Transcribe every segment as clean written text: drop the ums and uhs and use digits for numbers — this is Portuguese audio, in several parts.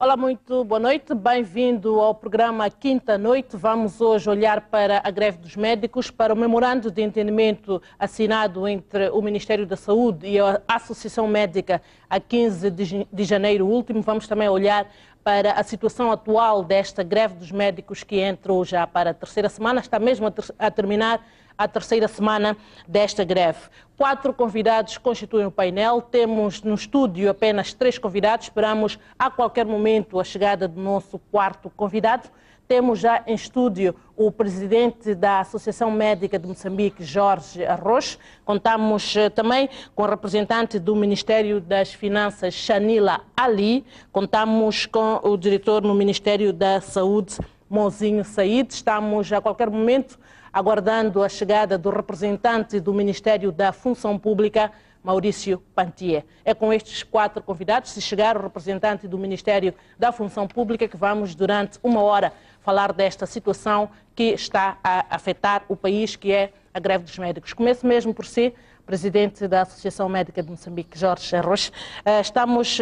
Olá, muito boa noite. Bem-vindo ao programa Quinta Noite. Vamos hoje olhar para a greve dos médicos, para o memorando de entendimento assinado entre o Ministério da Saúde e a Associação Médica a 15 de janeiro último. Vamos também olhar para a situação atual desta greve dos médicos que entrou já para a terceira semana, está mesmo a terminar a terceira semana desta greve. 4 convidados constituem o painel, temos no estúdio apenas 3 convidados, esperamos a qualquer momento a chegada do nosso 4º convidado. Temos já em estúdio o presidente da Associação Médica de Moçambique, Jorge Arroz. Contamos também com a representante do Ministério das Finanças, Shanila Ali. Contamos com o diretor no Ministério da Saúde, Mozinho Said. Estamos a qualquer momento aguardando a chegada do representante do Ministério da Função Pública, Maurício Pantier. É com estes 4 convidados, se chegar o representante do Ministério da Função Pública, que vamos durante uma hora falar desta situação que está a afetar o país, que é a greve dos médicos. Começo mesmo por si, presidente da Associação Médica de Moçambique, Jorge Arroz. Estamos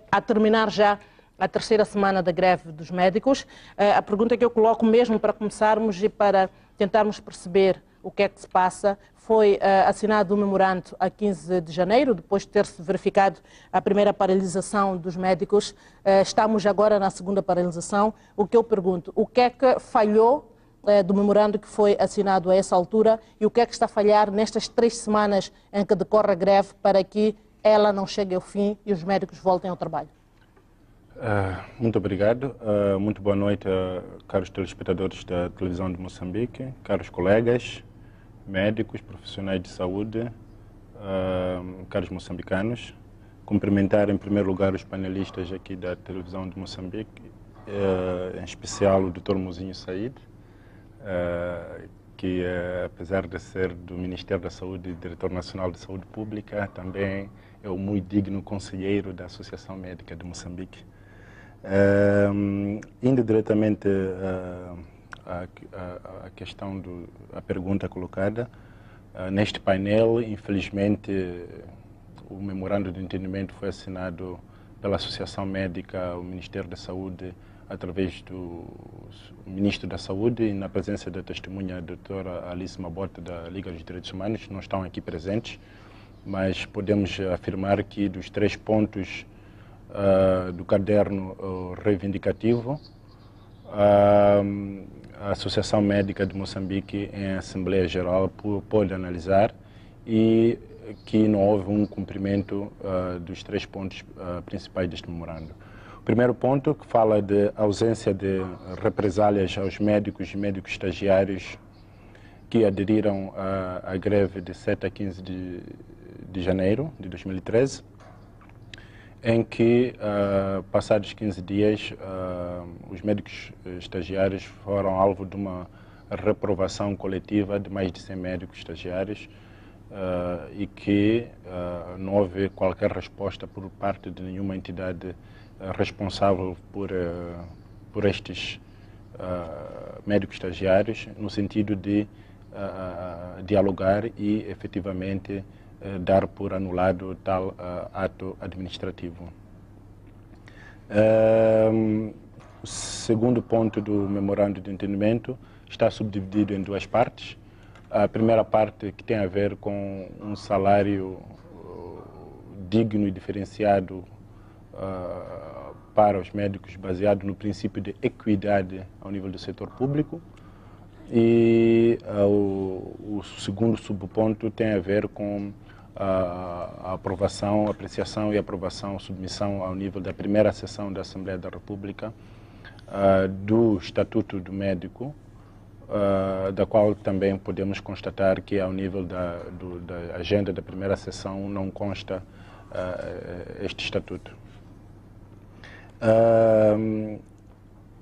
a terminar já a terceira semana da greve dos médicos. A pergunta que eu coloco mesmo para começarmos e para tentarmos perceber o que é que se passa, foi assinado um memorando a 15 de janeiro, depois de ter-se verificado a primeira paralisação dos médicos. Estamos agora na segunda paralisação. O que eu pergunto, o que é que falhou do memorando que foi assinado a essa altura e o que é que está a falhar nestas 3 semanas em que decorre a greve para que ela não chegue ao fim e os médicos voltem ao trabalho? Muito obrigado. Muito boa noite, caros telespectadores da televisão de Moçambique, caros colegas, médicos, profissionais de saúde, caros moçambicanos. Cumprimentar em primeiro lugar os panelistas aqui da televisão de Moçambique, em especial o Dr. Mozinho Said, que apesar de ser do Ministério da Saúde e Diretor Nacional de Saúde Pública, também é o muito digno conselheiro da Associação Médica de Moçambique. Indo diretamente à questão a pergunta colocada, neste painel, infelizmente, o memorando de entendimento foi assinado pela Associação Médica, o Ministério da Saúde, através do Ministro da Saúde e na presença da testemunha a doutora Alice Mabota, da Liga dos Direitos Humanos, não estão aqui presentes, mas podemos afirmar que dos 3 pontos do caderno reivindicativo, a Associação Médica de Moçambique, em Assembleia Geral, pôde analisar e que não houve um cumprimento dos 3 pontos principais deste memorando. O primeiro ponto, que fala de ausência de represálias aos médicos e médicos estagiários que aderiram à greve de 7 a 15 de janeiro de 2013, em que, passados 15 dias, os médicos estagiários foram alvo de uma reprovação coletiva de mais de 100 médicos estagiários e que não houve qualquer resposta por parte de nenhuma entidade responsável por estes médicos estagiários, no sentido de dialogar e, efetivamente, dar por anulado tal ato administrativo. O segundo ponto do memorando de entendimento está subdividido em 2 partes. A primeira parte, que tem a ver com um salário digno e diferenciado para os médicos, baseado no princípio de equidade ao nível do setor público. E o segundo subponto tem a ver com a aprovação, apreciação e aprovação, submissão ao nível da primeira sessão da Assembleia da República do Estatuto do Médico, da qual também podemos constatar que ao nível da agenda da primeira sessão não consta este Estatuto.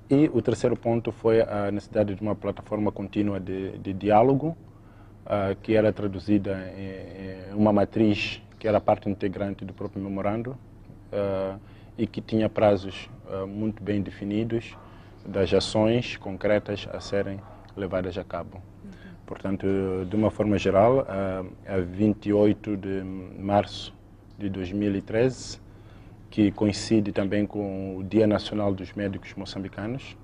E o terceiro ponto foi a necessidade de uma plataforma contínua de diálogo, que era traduzida em uma matriz que era parte integrante do próprio memorando e que tinha prazos muito bem definidos das ações concretas a serem levadas a cabo. Portanto, de uma forma geral, a 28 de março de 2013, que coincide também com o Dia Nacional dos Médicos Moçambicanos.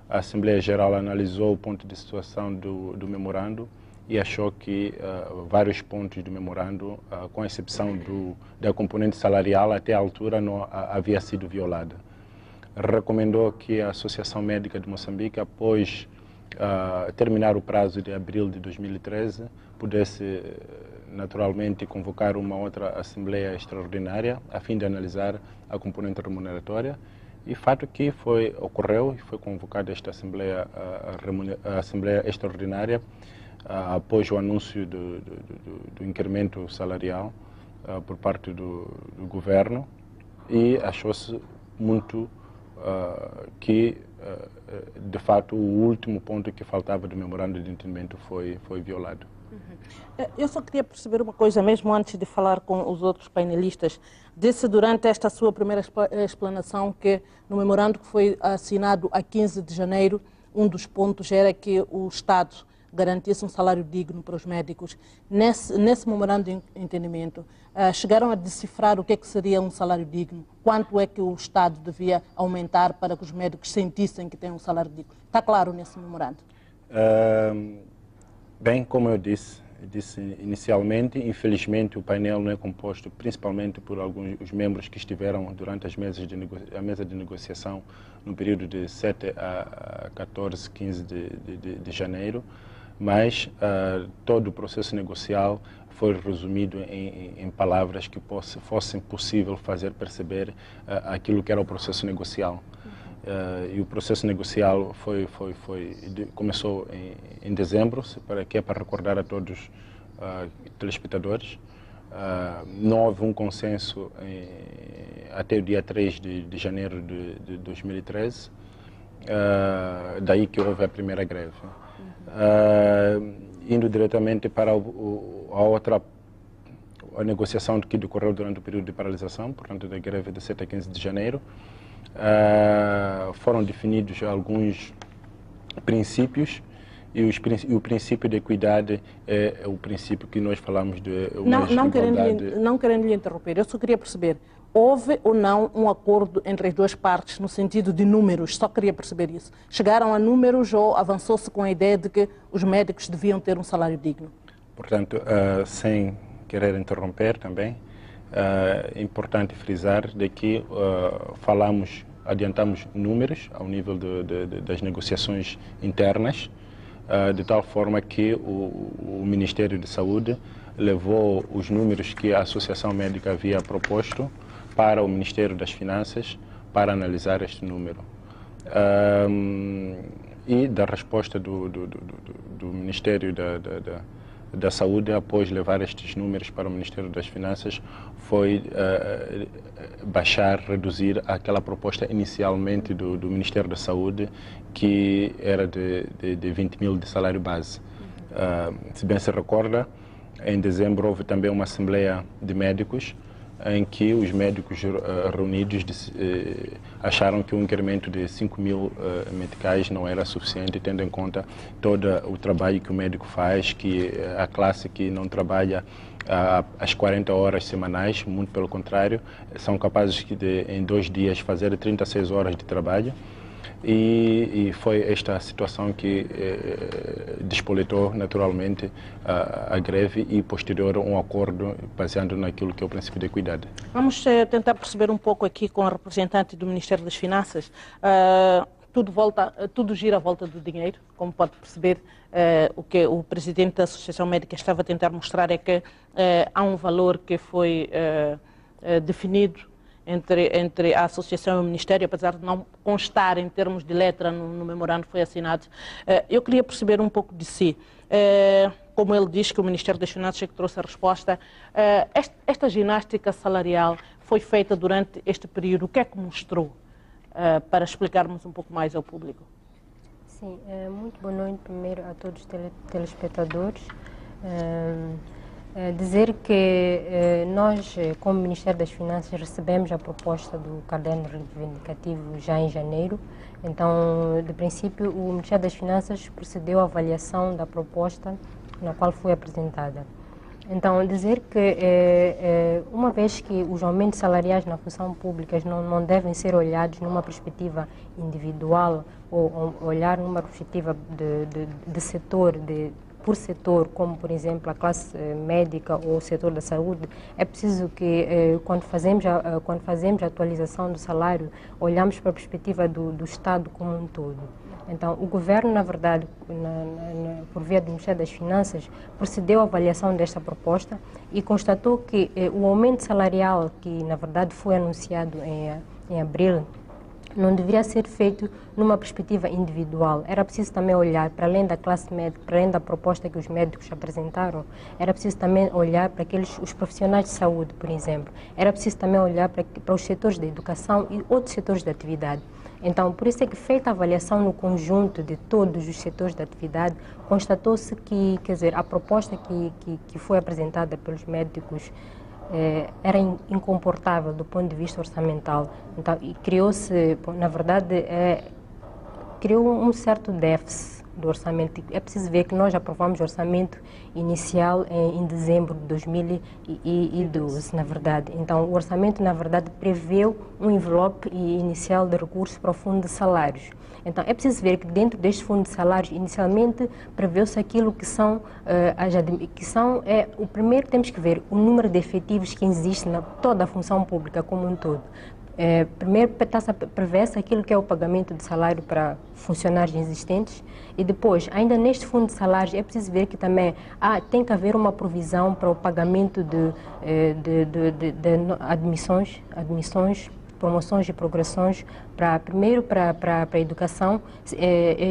A Assembleia Geral analisou o ponto de situação do memorando e achou que vários pontos do memorando, com exceção da componente salarial, até a altura não havia sido violada. Recomendou que a Associação Médica de Moçambique, após terminar o prazo de abril de 2013, pudesse naturalmente convocar uma outra Assembleia Extraordinária a fim de analisar a componente remuneratória. E fato que ocorreu e foi convocada esta Assembleia, a Assembleia Extraordinária após o anúncio do incremento salarial por parte do governo, e achou-se muito que, de fato, o último ponto que faltava do memorando de entendimento foi violado. Eu só queria perceber uma coisa, mesmo antes de falar com os outros painelistas. Disse durante esta sua primeira explanação que no memorando que foi assinado a 15 de janeiro, um dos pontos era que o Estado garantisse um salário digno para os médicos. Nesse memorando de entendimento, chegaram a decifrar o que seria um salário digno? Quanto é que o Estado devia aumentar para que os médicos sentissem que têm um salário digno? Está claro nesse memorando? Bem, como eu disse inicialmente, infelizmente o painel não é composto principalmente por alguns os membros que estiveram durante a mesa de negociação no período de 7 a 14, 15 de janeiro, mas todo o processo negocial foi resumido em palavras que fossem possível fazer perceber aquilo que era o processo negocial. E o processo negocial começou em dezembro, para recordar a todos telespectadores. Não houve um consenso até o dia 3 de janeiro de 2013, daí que houve a primeira greve. Indo diretamente para a negociação que decorreu durante o período de paralisação, portanto da greve de 7 a 15 de janeiro, foram definidos alguns princípios, e o princípio de equidade é o princípio que nós falamos de não querendo lhe interromper, eu só queria perceber, houve ou não um acordo entre as duas partes no sentido de números? Só queria perceber isso. Chegaram a números ou avançou-se com a ideia de que os médicos deviam ter um salário digno? Portanto, sem querer interromper também, é importante frisar de que adiantamos números ao nível das negociações internas, de tal forma que o Ministério de Saúde levou os números que a Associação Médica havia proposto para o Ministério das Finanças para analisar este número. E da resposta do Ministério da Saúde, após levar estes números para o Ministério das Finanças, foi reduzir aquela proposta inicialmente do Ministério da Saúde, que era de 20 mil de salário base. Se bem se recorda, em dezembro houve também uma assembleia de médicos, em que os médicos reunidos acharam que o incremento de 5 mil meticais não era suficiente, tendo em conta todo o trabalho que o médico faz, que a classe que não trabalha às 40 horas semanais, muito pelo contrário, são capazes de, em 2 dias, fazer 36 horas de trabalho. E foi esta situação que despoletou naturalmente a greve e posterior um acordo baseado naquilo que é o princípio de equidade. Vamos tentar perceber um pouco aqui com a representante do Ministério das Finanças. Tudo gira à volta do dinheiro, como pode perceber. O que o presidente da Associação Médica estava a tentar mostrar é que há um valor que foi definido entre a Associação e o Ministério, apesar de não constar em termos de letra no memorando que foi assinado. Eu queria perceber um pouco de si. Como ele diz que o Ministério das Finanças é que trouxe a resposta, esta ginástica salarial foi feita durante este período. O que é que mostrou? Para explicarmos um pouco mais ao público. Sim, muito boa noite primeiro a todos os telespectadores. Dizer que nós, como Ministério das Finanças, recebemos a proposta do caderno reivindicativo já em janeiro. Então, de princípio, o Ministério das Finanças procedeu à avaliação da proposta na qual foi apresentada. Então, dizer que, uma vez que os aumentos salariais na função pública não devem ser olhados numa perspectiva individual ou olhar numa perspectiva de setor, por setor, como, por exemplo, a classe médica ou o setor da saúde, é preciso que, quando fazemos a atualização do salário, olhamos para a perspectiva do Estado como um todo. Então, o governo, na verdade, por via do Ministério das Finanças, procedeu à avaliação desta proposta e constatou que o aumento salarial que, na verdade, foi anunciado em abril, não deveria ser feito numa perspectiva individual. Era preciso também olhar, para além da classe médica, para além da proposta que os médicos apresentaram, era preciso também olhar para os profissionais de saúde, por exemplo. Era preciso também olhar para os setores da educação e outros setores de atividade. Então, por isso é que, feita a avaliação no conjunto de todos os setores de atividade, constatou-se que, quer dizer, a proposta que foi apresentada pelos médicos era incomportável do ponto de vista orçamental. Então, e criou-se, na verdade, criou um certo déficit do orçamento. É preciso ver que nós aprovamos o orçamento inicial em dezembro de 2012, na verdade. Então, o orçamento, na verdade, preveu um envelope inicial de recursos para o fundo de salários. Então, é preciso ver que dentro deste fundo de salários, inicialmente, preveu-se aquilo que são, o primeiro temos que ver o número de efetivos que existe na toda a função pública como um todo. Primeiro prevê-se aquilo que é o pagamento de salário para funcionários existentes e depois, ainda neste fundo de salários, é preciso ver que também tem que haver uma provisão para o pagamento de admissões, promoções e progressões, primeiro para a educação.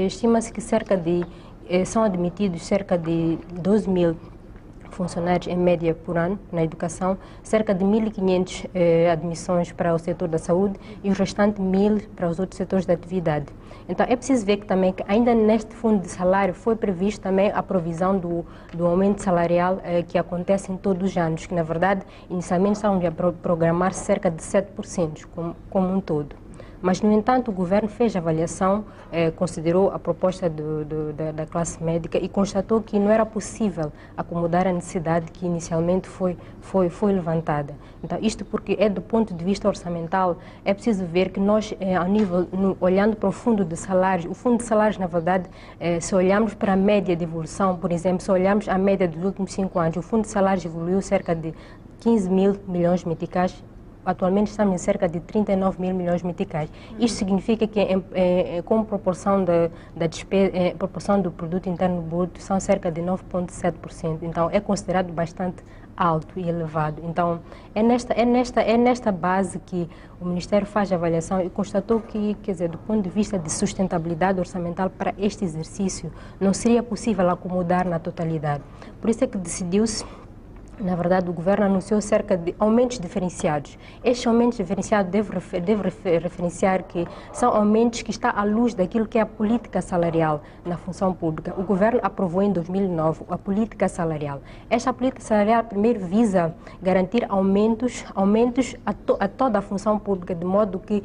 Estima-se que são admitidos cerca de 12 mil funcionários em média por ano na educação, cerca de 1.500 admissões para o setor da saúde e o restante 1.000 para os outros setores de atividade. Então, é preciso ver que também que ainda neste fundo de salário foi previsto também a provisão do aumento salarial que acontece em todos os anos, que na verdade inicialmente estavam a programar cerca de 7% como um todo. Mas, no entanto, o governo fez a avaliação, considerou a proposta da classe médica e constatou que não era possível acomodar a necessidade que inicialmente foi levantada. Então, isto porque do ponto de vista orçamental, é preciso ver que nós, olhando para o fundo de salários, na verdade, se olharmos para a média de evolução, por exemplo, se olharmos a média dos últimos 5 anos, o fundo de salários evoluiu cerca de 15 mil milhões de meticais. Atualmente estamos em cerca de 39 mil milhões de meticais. Isto significa que, com proporção da despesa, proporção do produto interno bruto, são cerca de 9,7%. Então, é considerado bastante alto e elevado. Então, é nesta base que o Ministério faz a avaliação e constatou que, quer dizer, do ponto de vista de sustentabilidade orçamental para este exercício, não seria possível acomodar na totalidade. Por isso é que decidiu-se. Na verdade, o governo anunciou cerca de aumentos diferenciados. Estes aumentos diferenciados devo referenciar que são aumentos que estão à luz daquilo que é a política salarial na função pública. O governo aprovou em 2009 a política salarial. Esta política salarial primeiro visa garantir aumentos a toda a função pública, de modo que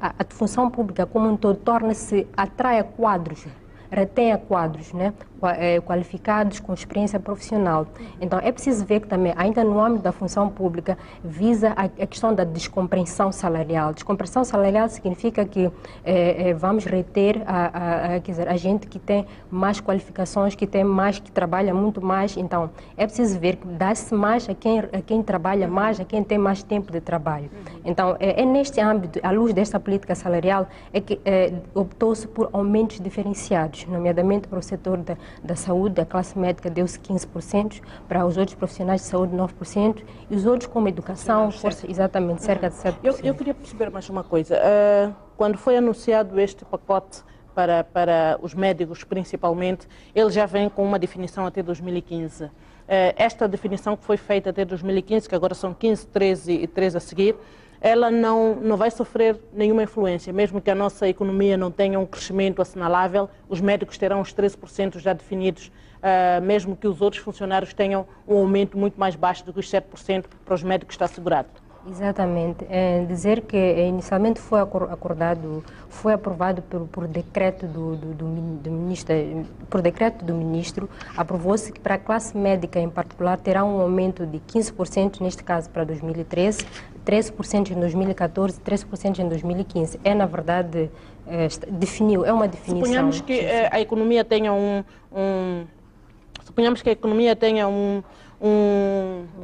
a função pública como um todo atraia quadros, retenha quadros, né, qualificados com experiência profissional. Então, é preciso ver que também, ainda no âmbito da função pública, visa a questão da descompreensão salarial. Descompreensão salarial significa que vamos reter quer dizer, a gente que tem mais qualificações, que trabalha muito mais. Então, é preciso ver que dá-se mais a quem trabalha mais, a quem tem mais tempo de trabalho. Então, é neste âmbito, à luz desta política salarial, é que optou-se por aumentos diferenciados, nomeadamente para o setor da saúde, a classe médica deu-se 15%, para os outros profissionais de saúde 9%, e os outros como educação, exatamente, cerca de 7%. Eu queria perceber mais uma coisa. Quando foi anunciado este pacote para os médicos, principalmente, ele já vem com uma definição até 2015. Esta definição que foi feita até 2015, que agora são 15, 13 e 13 a seguir, ela não vai sofrer nenhuma influência. Mesmo que a nossa economia não tenha um crescimento assinalável, os médicos terão os 13% já definidos, mesmo que os outros funcionários tenham um aumento muito mais baixo do que os 7%, para os médicos está assegurado. Exatamente. Dizer que inicialmente foi aprovado por decreto do ministro, por decreto do ministro, aprovou-se que para a classe médica em particular terá um aumento de 15%, neste caso para 2013, 13% em 2014, 13% em 2015. Na verdade, é uma definição. Suponhamos que a economia tenha suponhamos que a economia tenha um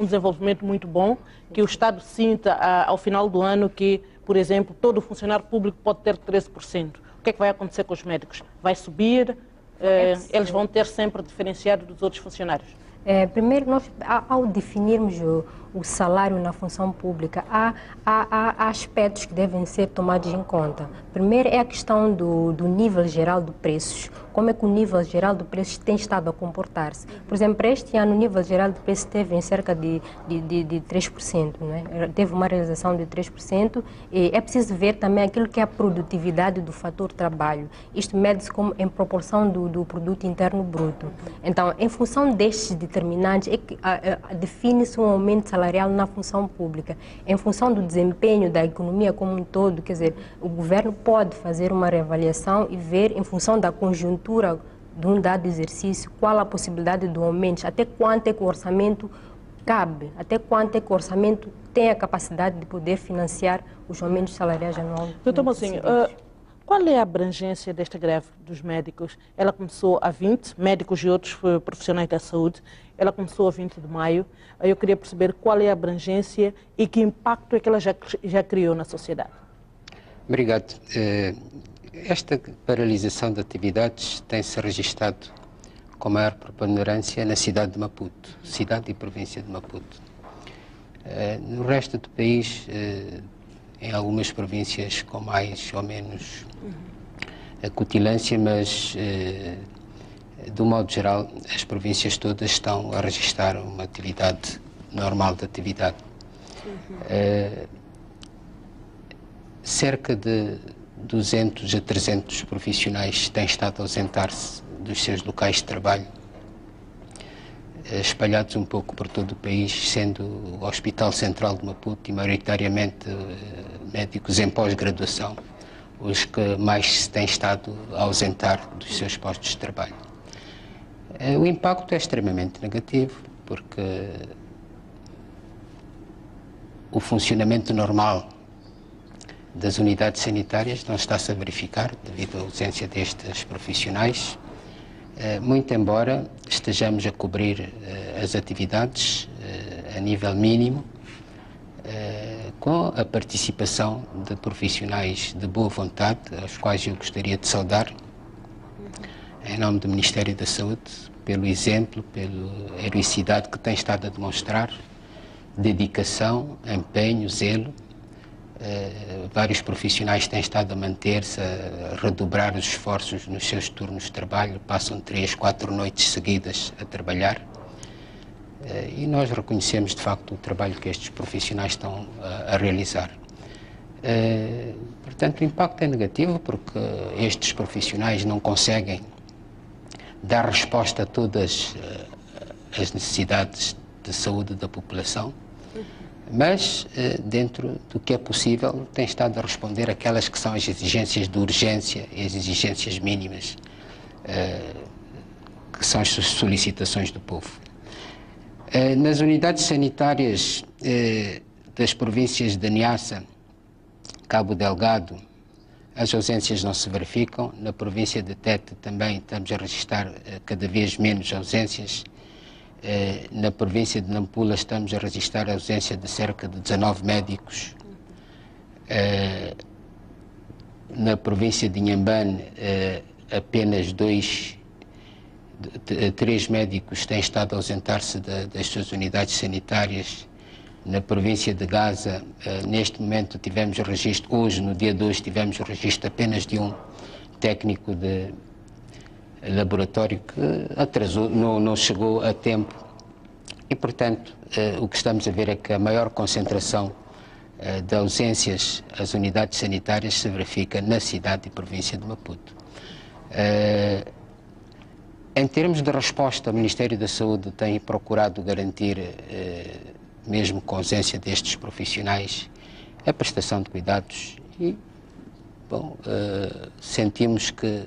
desenvolvimento muito bom, que o Estado sinta ao final do ano que, por exemplo, todo funcionário público pode ter 13%. O que é que vai acontecer com os médicos? Vai subir? Eles vão ter sempre diferenciado dos outros funcionários? Primeiro, ao definirmos o salário na função pública, há aspectos que devem ser tomados em conta. Primeiro é a questão do nível geral de preços. Como é que o nível geral de preços tem estado a comportar-se? Por exemplo, para este ano, o nível geral de preços esteve em cerca de 3%, não é? Teve uma realização de 3%, e é preciso ver também aquilo que é a produtividade do fator trabalho. Isto mede-se em proporção do produto interno bruto. Então, em função destes determinantes, define-se um aumento salarial na função pública. Em função do desempenho da economia como um todo, quer dizer, o governo pode fazer uma reavaliação e ver, em função da conjuntura de um dado exercício, qual a possibilidade do aumento, até quanto é que o orçamento cabe, até quanto é que o orçamento tem a capacidade de poder financiar os aumentos salariais anuais. Doutor Mozinho, qual é a abrangência desta greve dos médicos? Ela começou a 20, médicos e outros profissionais da saúde, ela começou a 20 de maio. Eu queria perceber qual é a abrangência e que impacto é que ela já criou na sociedade. Obrigado. Esta paralisação de atividades tem-se registrado com maior preponderância na cidade de Maputo, cidade e província de Maputo. No resto do país, em algumas províncias com mais ou menos acutilância, mas de um modo geral as províncias todas estão a registrar uma atividade normal de atividade. Cerca de 200 a 300 profissionais têm estado a ausentar-se dos seus locais de trabalho, espalhados um pouco por todo o país, sendo o Hospital Central de Maputo e maioritariamente médicos em pós-graduação os que mais se têm estado a ausentar dos seus postos de trabalho. O impacto é extremamente negativo, porque o funcionamento normal das unidades sanitárias não está-se a verificar devido à ausência destes profissionais, muito embora estejamos a cobrir as atividades a nível mínimo, com a participação de profissionais de boa vontade, aos quais eu gostaria de saudar, em nome do Ministério da Saúde, pelo exemplo, pela heroicidade que tem estado a demonstrar, dedicação, empenho, zelo. Vários profissionais têm estado a manter-se, a redobrar os esforços nos seus turnos de trabalho, passam 3, 4 noites seguidas a trabalhar, e nós reconhecemos de facto o trabalho que estes profissionais estão a realizar. Portanto, o impacto é negativo porque estes profissionais não conseguem dar resposta a todas as necessidades de saúde da população, mas dentro do que é possível tem estado a responder aquelas que são as exigências de urgência e as exigências mínimas que são as solicitações do povo. Nas unidades sanitárias das províncias de Niassa, Cabo Delgado, as ausências não se verificam. Na província de Tete também estamos a registrar cada vez menos ausências. Na província de Nampula estamos a registrar a ausência de cerca de 19 médicos. Na província de Inhambane, apenas 3 médicos têm estado a ausentar-se das suas unidades sanitárias. Na província de Gaza, neste momento tivemos o registro, hoje, no dia de hoje, tivemos o registro apenas de um técnico de laboratório que atrasou, não chegou a tempo. E, portanto, o que estamos a ver é que a maior concentração de ausências às unidades sanitárias se verifica na cidade e província de Maputo. Em termos de resposta, o Ministério da Saúde tem procurado garantir mesmo com a ausência destes profissionais, a prestação de cuidados e, bom, sentimos que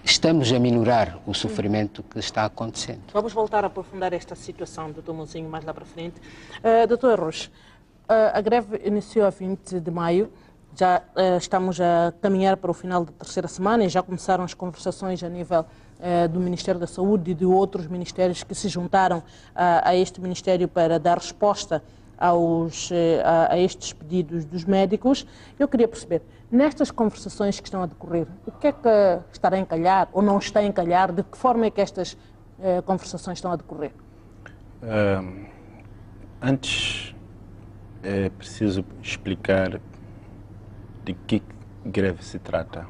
estamos a minorar o sofrimento que está acontecendo. Vamos voltar a aprofundar esta situação, Dr. Mouzinho, mais lá para frente. Dr. Arroz, a greve iniciou a 20 de maio, já estamos a caminhar para o final da terceira semana e já começaram as conversações a nível do Ministério da Saúde e de outros ministérios que se juntaram a este Ministério para dar resposta a estes pedidos dos médicos. Eu queria perceber, nestas conversações que estão a decorrer, o que é que estará a encalhar ou não está a encalhar? De que forma é que estas conversações estão a decorrer? Antes, é preciso explicar de que greve se trata.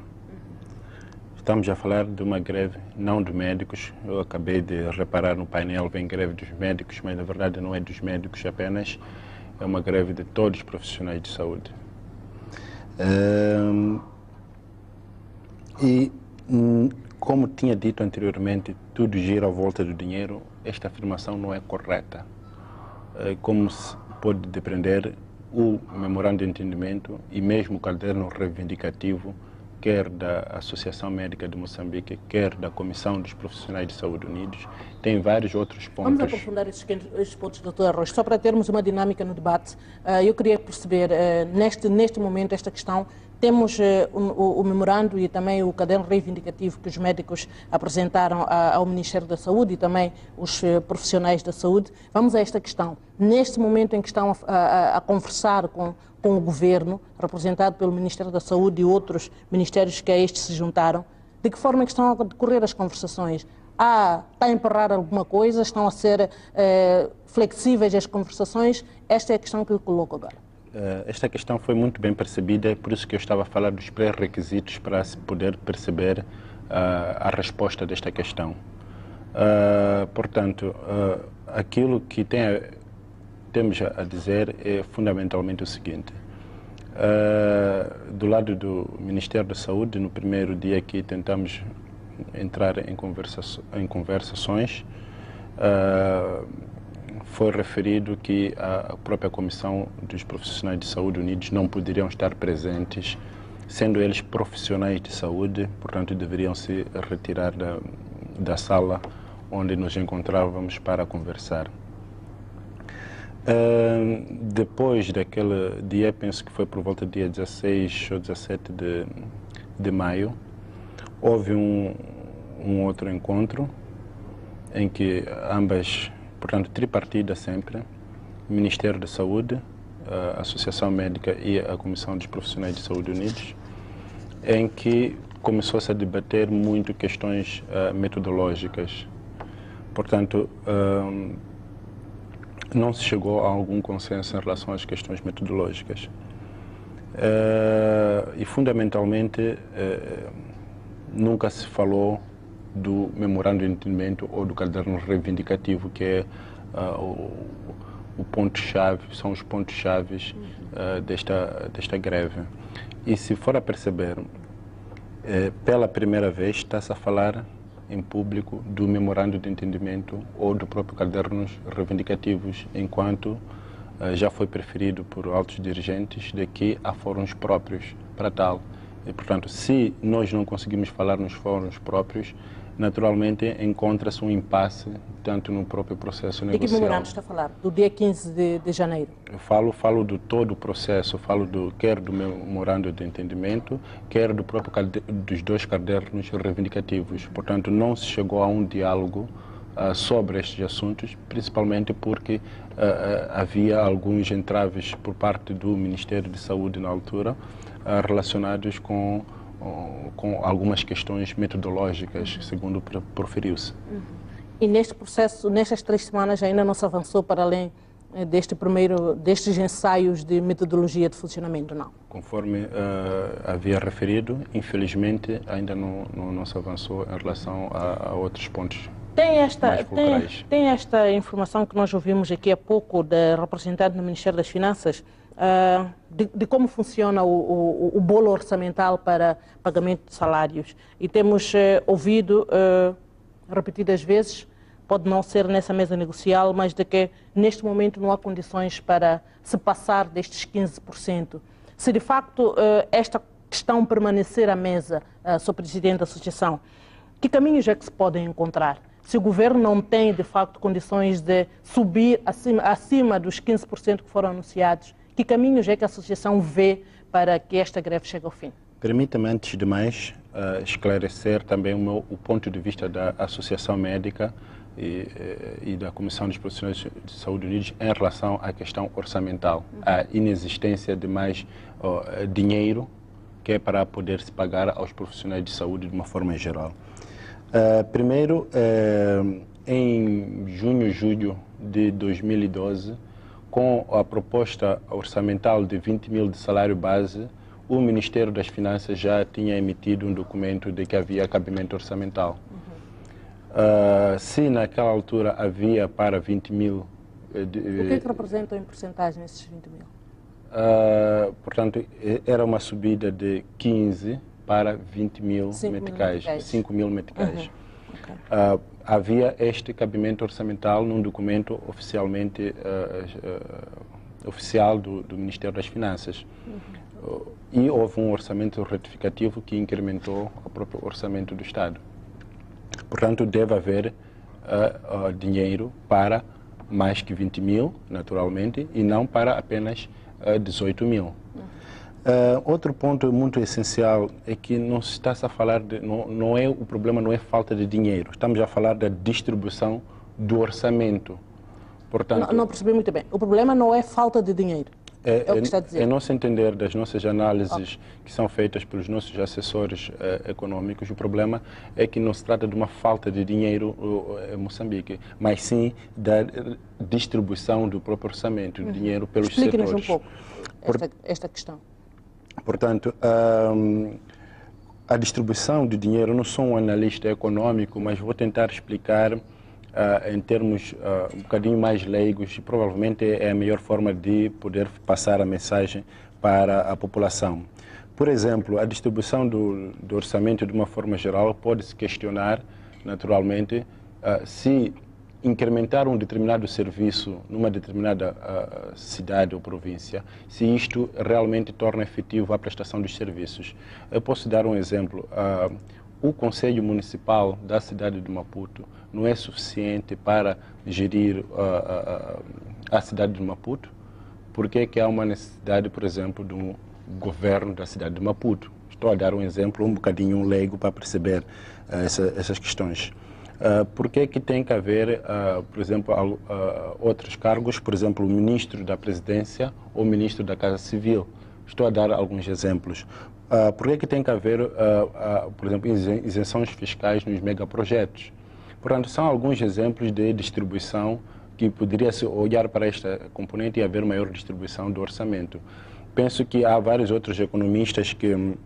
Estamos a falar de uma greve não de médicos. Eu acabei de reparar no painel, vem greve dos médicos, mas na verdade não é dos médicos apenas, é uma greve de todos os profissionais de saúde. E, como tinha dito anteriormente, tudo gira à volta do dinheiro. Esta afirmação não é correta. Como se pode depreender, o memorando de entendimento e mesmo o caderno reivindicativo, quer da Associação Médica de Moçambique, quer da Comissão dos Profissionais de Saúde Unidos, tem vários outros pontos. Vamos aprofundar esses pontos, Dr. Arroz, só para termos uma dinâmica no debate. Eu queria perceber, neste momento, esta questão. Temos o memorando e também o caderno reivindicativo que os médicos apresentaram ao Ministério da Saúde e também os profissionais da saúde. Vamos a esta questão. Neste momento em que estão a conversar com o Governo, representado pelo Ministério da Saúde e outros ministérios que a estes se juntaram, de que forma é que estão a decorrer as conversações? Está a emperrar alguma coisa? Estão a ser flexíveis as conversações? Esta é a questão que eu coloco agora. Esta questão foi muito bem percebida, é por isso que eu estava a falar dos pré-requisitos para se poder perceber a resposta desta questão. Portanto, aquilo que temos a dizer é fundamentalmente o seguinte. Do lado do Ministério da Saúde, no primeiro dia que tentamos entrar em conversações, foi referido que a própria Comissão dos Profissionais de Saúde Unidos não poderiam estar presentes, sendo eles profissionais de saúde, portanto deveriam se retirar da sala onde nos encontrávamos para conversar. Depois daquele dia, penso que foi por volta do dia 16 ou 17 de maio, houve um outro encontro em que ambas, portanto, tripartida sempre, o Ministério da Saúde, a Associação Médica e a Comissão dos Profissionais de Saúde Unidos, em que começou-se a debater muito questões metodológicas. Portanto, não se chegou a algum consenso em relação às questões metodológicas. E, fundamentalmente, nunca se falou do memorando de entendimento ou do caderno reivindicativo, que é o ponto-chave, são os pontos-chave desta greve. E se for a perceber, pela primeira vez está-se a falar em público do memorando de entendimento ou do próprio cadernos reivindicativos, enquanto já foi preferido por altos dirigentes de que há fóruns próprios para tal. E, portanto, se nós não conseguimos falar nos fóruns próprios, naturalmente encontra-se um impasse tanto no próprio processo negocial. De que memorando está a falar? Do dia 15 de janeiro? Eu falo do todo o processo, falo quer do memorando de entendimento, quer do próprio dos dois cadernos reivindicativos. Portanto, não se chegou a um diálogo sobre estes assuntos, principalmente porque havia alguns entraves por parte do Ministério de Saúde na altura, relacionados com algumas questões metodológicas, segundo proferiu-se. E neste processo, nestas 3 semanas, ainda não se avançou para além destes ensaios de metodologia de funcionamento, não? Conforme havia referido, infelizmente ainda não se avançou em relação a outros pontos. Tem esta informação que nós ouvimos aqui há pouco da representante do Ministério das Finanças, de como funciona o bolo orçamental para pagamento de salários. E temos ouvido repetidas vezes pode não ser nessa mesa negocial, mas de que neste momento não há condições para se passar destes 15%. Se de facto esta questão permanecer à mesa, Sr. Presidente da Associação, que caminhos é que se podem encontrar? Se o governo não tem de facto condições de subir acima dos 15% que foram anunciados, que caminhos é que a Associação vê para que esta greve chegue ao fim? Permita-me, antes de mais, esclarecer também o ponto de vista da Associação Médica e da Comissão dos Profissionais de Saúde Unidos em relação à questão orçamental, a inexistência de mais dinheiro que é para poder se pagar aos profissionais de saúde de uma forma geral. Primeiro, em junho, julho de 2012, com a proposta orçamental de 20 mil de salário base, o Ministério das Finanças já tinha emitido um documento de que havia cabimento orçamental. Se naquela altura havia para 20 mil... O que é que representam em porcentagem esses 20 mil? Portanto, era uma subida de 15 para 20 mil meticais, 5 mil meticais. Okay. Havia este cabimento orçamental num documento oficialmente oficial do Ministério das Finanças. E houve um orçamento retificativo que incrementou o próprio orçamento do Estado. Portanto, deve haver dinheiro para mais que 20 mil, naturalmente, e não para apenas 18 mil. Outro ponto muito essencial é que não se está a falar de, o problema não é falta de dinheiro, estamos a falar da distribuição do orçamento. Portanto, não percebi muito bem. O problema não é falta de dinheiro. É o que está a dizer. É nosso entender das nossas análises que são feitas pelos nossos assessores econômicos, o problema é que não se trata de uma falta de dinheiro em Moçambique, mas sim da distribuição do próprio orçamento, de dinheiro pelos setores. Explique-nos um pouco esta questão. Portanto, a distribuição de dinheiro, eu não sou um analista econômico, mas vou tentar explicar em termos um bocadinho mais leigos, e provavelmente é a melhor forma de poder passar a mensagem para a população. Por exemplo, a distribuição do orçamento de uma forma geral pode-se questionar, naturalmente, se incrementar um determinado serviço numa determinada cidade ou província, se isto realmente torna efetivo a prestação dos serviços. Eu posso dar um exemplo. O Conselho Municipal da cidade de Maputo não é suficiente para gerir a cidade de Maputo. Por que há uma necessidade, por exemplo, de um governo da cidade de Maputo? Estou a dar um exemplo um bocadinho leigo para perceber essas questões. Por que tem que haver, por exemplo, outros cargos, por exemplo, o ministro da Presidência ou o ministro da Casa Civil? Estou a dar alguns exemplos. Por que tem que haver, por exemplo, isenções fiscais nos megaprojetos? Portanto, são alguns exemplos de distribuição que poderia-se olhar para esta componente e haver maior distribuição do orçamento. Penso que há vários outros economistas que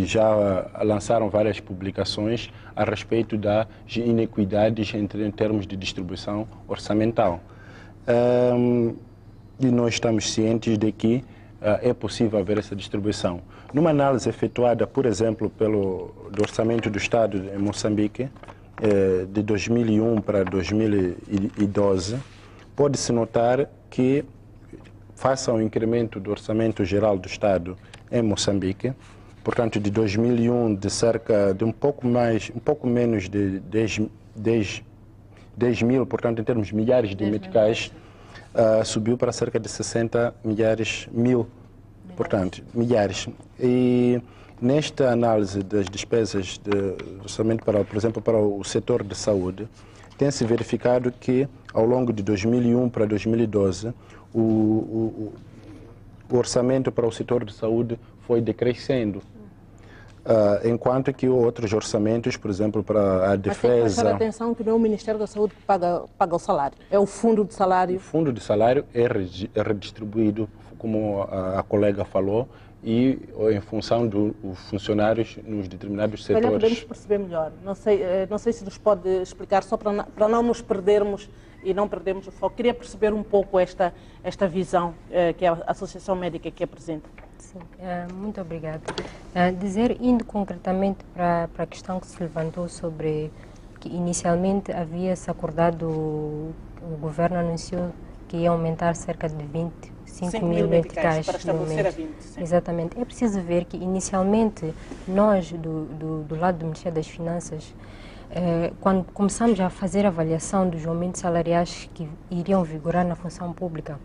já lançaram várias publicações a respeito das inequidades em termos de distribuição orçamental. E nós estamos cientes de que é possível haver essa distribuição. Numa análise efetuada, por exemplo, do Orçamento do Estado em Moçambique, de 2001 para 2012, pode-se notar que, face ao incremento do Orçamento Geral do Estado em Moçambique, portanto, de 2001, de um pouco menos de 10 mil, portanto, em termos de milhares de meticais, subiu para cerca de 60 mil, portanto, milhares. E nesta análise das despesas do orçamento, por exemplo, para o setor de saúde, tem-se verificado que, ao longo de 2001 para 2012, o orçamento para o setor de saúde foi decrescendo. Enquanto que outros orçamentos, por exemplo, para a defesa... Mas tem que prestar atenção que não é o Ministério da Saúde que paga o salário, é o fundo de salário. O fundo de salário é redistribuído, como a colega falou, e em função dos funcionários nos determinados setores. Olha, podemos perceber melhor. Não sei se nos pode explicar, só para não nos perdermos e não perdermos o foco. Queria perceber um pouco esta visão que a Associação Médica aqui apresenta. Sim, muito obrigada. Indo concretamente para a questão que se levantou sobre que inicialmente havia-se acordado, o governo anunciou que ia aumentar cerca de 25 mil meticais para estabelecer a 20. Sim. Exatamente. É preciso ver que inicialmente nós, do lado do Ministério das Finanças, quando começamos a fazer a avaliação dos aumentos salariais que iriam vigorar na função pública,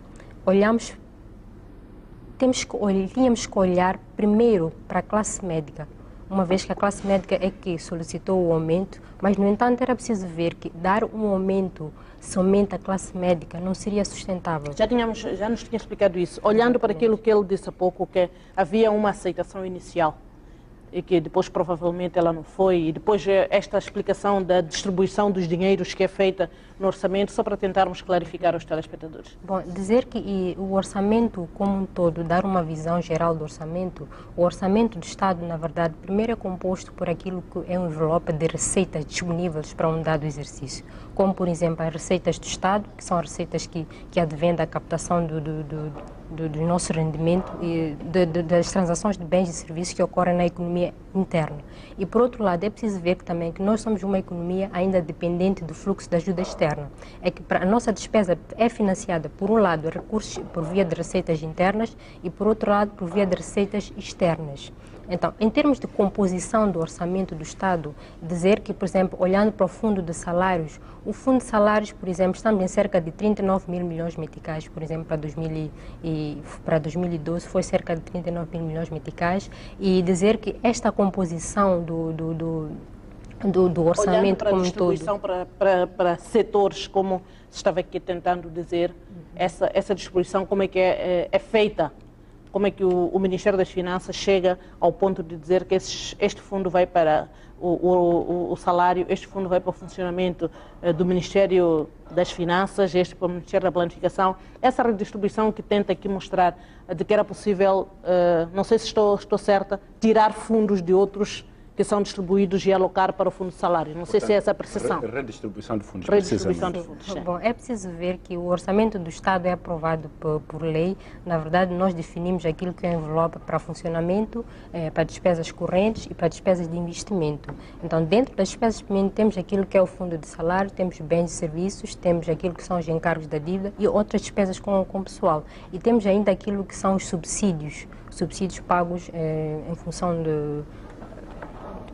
tínhamos que olhar primeiro para a classe médica, uma vez que a classe médica é que solicitou o aumento, mas, no entanto, era preciso ver que dar um aumento somente à classe médica não seria sustentável. Já nos tinha explicado isso. Olhando para aquilo que ele disse há pouco, que havia uma aceitação inicial e que depois provavelmente ela não foi, e depois esta explicação da distribuição dos dinheiros que é feita no orçamento, só para tentarmos clarificar aos telespectadores. Bom, dizer que o orçamento como um todo, dar uma visão geral do orçamento, o orçamento do Estado, na verdade, primeiro é composto por aquilo que é um envelope de receitas disponíveis para um dado exercício, como, por exemplo, as receitas do Estado, que são as receitas que advêm da captação do nosso rendimento e das transações de bens e serviços que ocorrem na economia interna. E, por outro lado, é preciso ver que também que nós somos uma economia ainda dependente do fluxo de ajuda externa. É que a nossa despesa é financiada, por um lado, recursos por via de receitas internas e, por outro lado, por via de receitas externas. Então, em termos de composição do orçamento do Estado, dizer que, por exemplo, olhando para o fundo de salários, o fundo de salários, por exemplo, estamos em cerca de 39 mil milhões meticais, por exemplo, para 2012 foi cerca de 39 mil milhões meticais, e dizer que esta composição do orçamento como um todo... Olhando para a distribuição para setores, como se estava aqui tentando dizer, essa distribuição, como é que é feita? Como é que o Ministério das Finanças chega ao ponto de dizer que este fundo vai para o salário, este fundo vai para o funcionamento do Ministério das Finanças, este para o Ministério da Planificação? Essa redistribuição que tenta aqui mostrar de que era possível, não sei se estou certa, tirar fundos de outros que são distribuídos e alocar para o fundo de salário. Não sei se é essa a percepção. Redistribuição de fundos. Redistribuição de fundos. Bom, é preciso ver que o orçamento do Estado é aprovado por lei. Na verdade, nós definimos aquilo que é envelope para funcionamento, para despesas correntes e para despesas de investimento. Então, dentro das despesas de investimento, temos aquilo que é o fundo de salário, temos bens e serviços, temos aquilo que são os encargos da dívida e outras despesas com pessoal. E temos ainda aquilo que são os subsídios pagos em função de...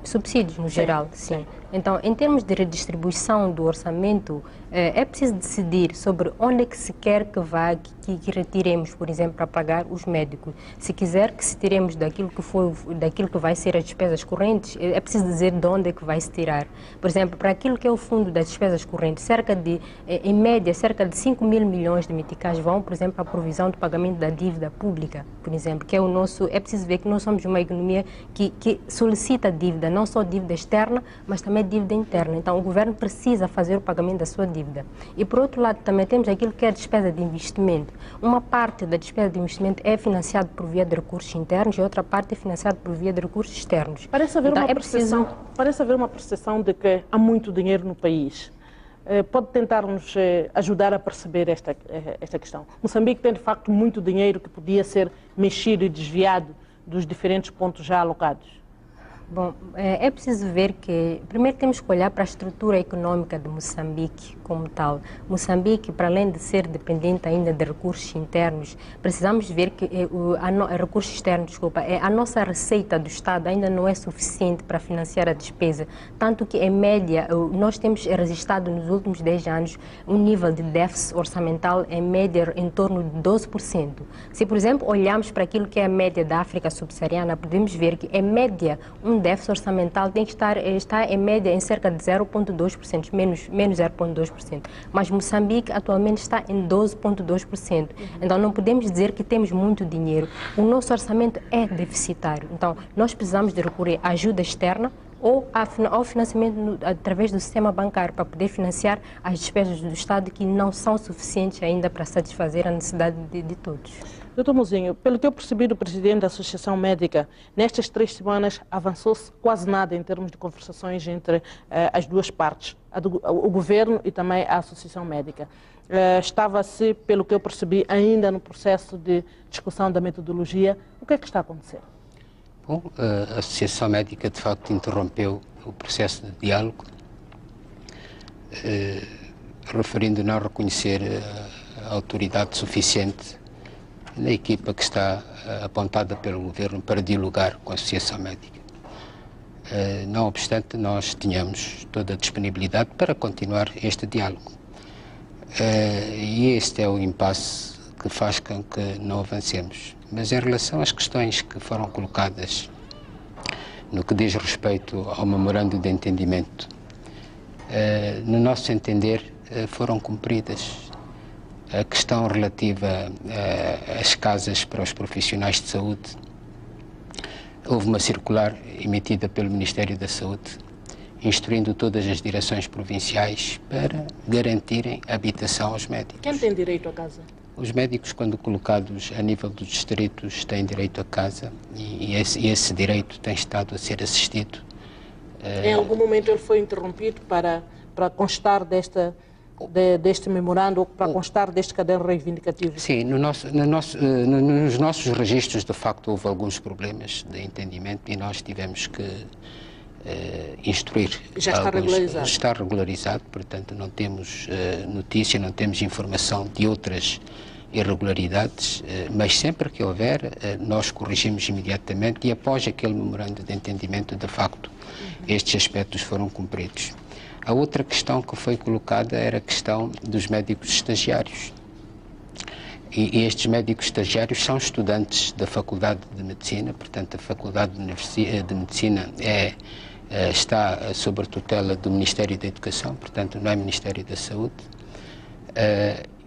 subsídios no geral, sim. Então, em termos de redistribuição do orçamento, é preciso decidir sobre onde é que se quer que vá, que retiremos, por exemplo, para pagar os médicos. Se quiser que se tiremos daquilo que vai ser as despesas correntes, é preciso dizer de onde é que vai se tirar. Por exemplo, para aquilo que é o fundo das despesas correntes, em média, cerca de 5 mil milhões de meticais vão, por exemplo, à provisão do pagamento da dívida pública, por exemplo, que é o nosso... É preciso ver que nós somos uma economia que solicita dívida, não só dívida externa, mas também dívida interna. Então, o governo precisa fazer o pagamento da sua dívida. E, por outro lado, também temos aquilo que é a despesa de investimento. Uma parte da despesa de investimento é financiada por via de recursos internos e outra parte é financiada por via de recursos externos. Parece haver uma percepção de que há muito dinheiro no país. Pode tentar-nos ajudar a perceber esta questão? Moçambique tem, de facto, muito dinheiro que podia ser mexido e desviado dos diferentes pontos já alocados. Bom, é preciso ver que, primeiro temos que olhar para a estrutura econômica de Moçambique como tal. Moçambique, para além de ser dependente ainda de recursos internos, precisamos ver que recursos externos, a nossa receita do Estado ainda não é suficiente para financiar a despesa, tanto que, em média, nós temos registrado nos últimos 10 anos um nível de déficit orçamental, em média, em torno de 12%. Se, por exemplo, olharmos para aquilo que é a média da África subsaariana, podemos ver que, em média, um déficit orçamental tem que estar em média em cerca de 0,2%, menos 0,2%. Mas Moçambique atualmente está em 12,2%. Então não podemos dizer que temos muito dinheiro. O nosso orçamento é deficitário. Então nós precisamos de recorrer à ajuda externa ou ao financiamento através do sistema bancário para poder financiar as despesas do Estado que não são suficientes ainda para satisfazer a necessidade de todos. Doutor Mozinho, pelo que eu percebi do presidente da Associação Médica, nestas 3 semanas avançou-se quase nada em termos de conversações entre as duas partes, o governo e também a Associação Médica. Estava-se, pelo que eu percebi, ainda no processo de discussão da metodologia. O que é que está a acontecer? Bom, a Associação Médica, de facto, interrompeu o processo de diálogo referindo não reconhecer a autoridade suficiente na equipa que está apontada pelo Governo para dialogar com a Associação Médica. Não obstante, nós tínhamos toda a disponibilidade para continuar este diálogo. E este é o impasse que faz com que não avancemos. Mas em relação às questões que foram colocadas no que diz respeito ao memorando de entendimento, no nosso entender, foram cumpridas. A questão relativa às casas para os profissionais de saúde, houve uma circular emitida pelo Ministério da Saúde, instruindo todas as direções provinciais para garantirem habitação aos médicos. Quem tem direito à casa? Os médicos, quando colocados a nível dos distritos, têm direito à casa e esse direito tem estado a ser assistido. Em algum momento ele foi interrompido para constar deste memorando ou para constar deste caderno reivindicativo? Sim, nos nossos registros, de facto, houve alguns problemas de entendimento e nós tivemos que instruir. Já está regularizado? Está regularizado, portanto não temos notícia, não temos informação de outras irregularidades, mas sempre que houver, nós corrigimos imediatamente e após aquele memorando de entendimento, de facto, estes aspectos foram cumpridos. A outra questão que foi colocada era a questão dos médicos estagiários. E estes médicos estagiários são estudantes da Faculdade de Medicina, portanto a Faculdade de Medicina está sob a tutela do Ministério da Educação, portanto não é Ministério da Saúde.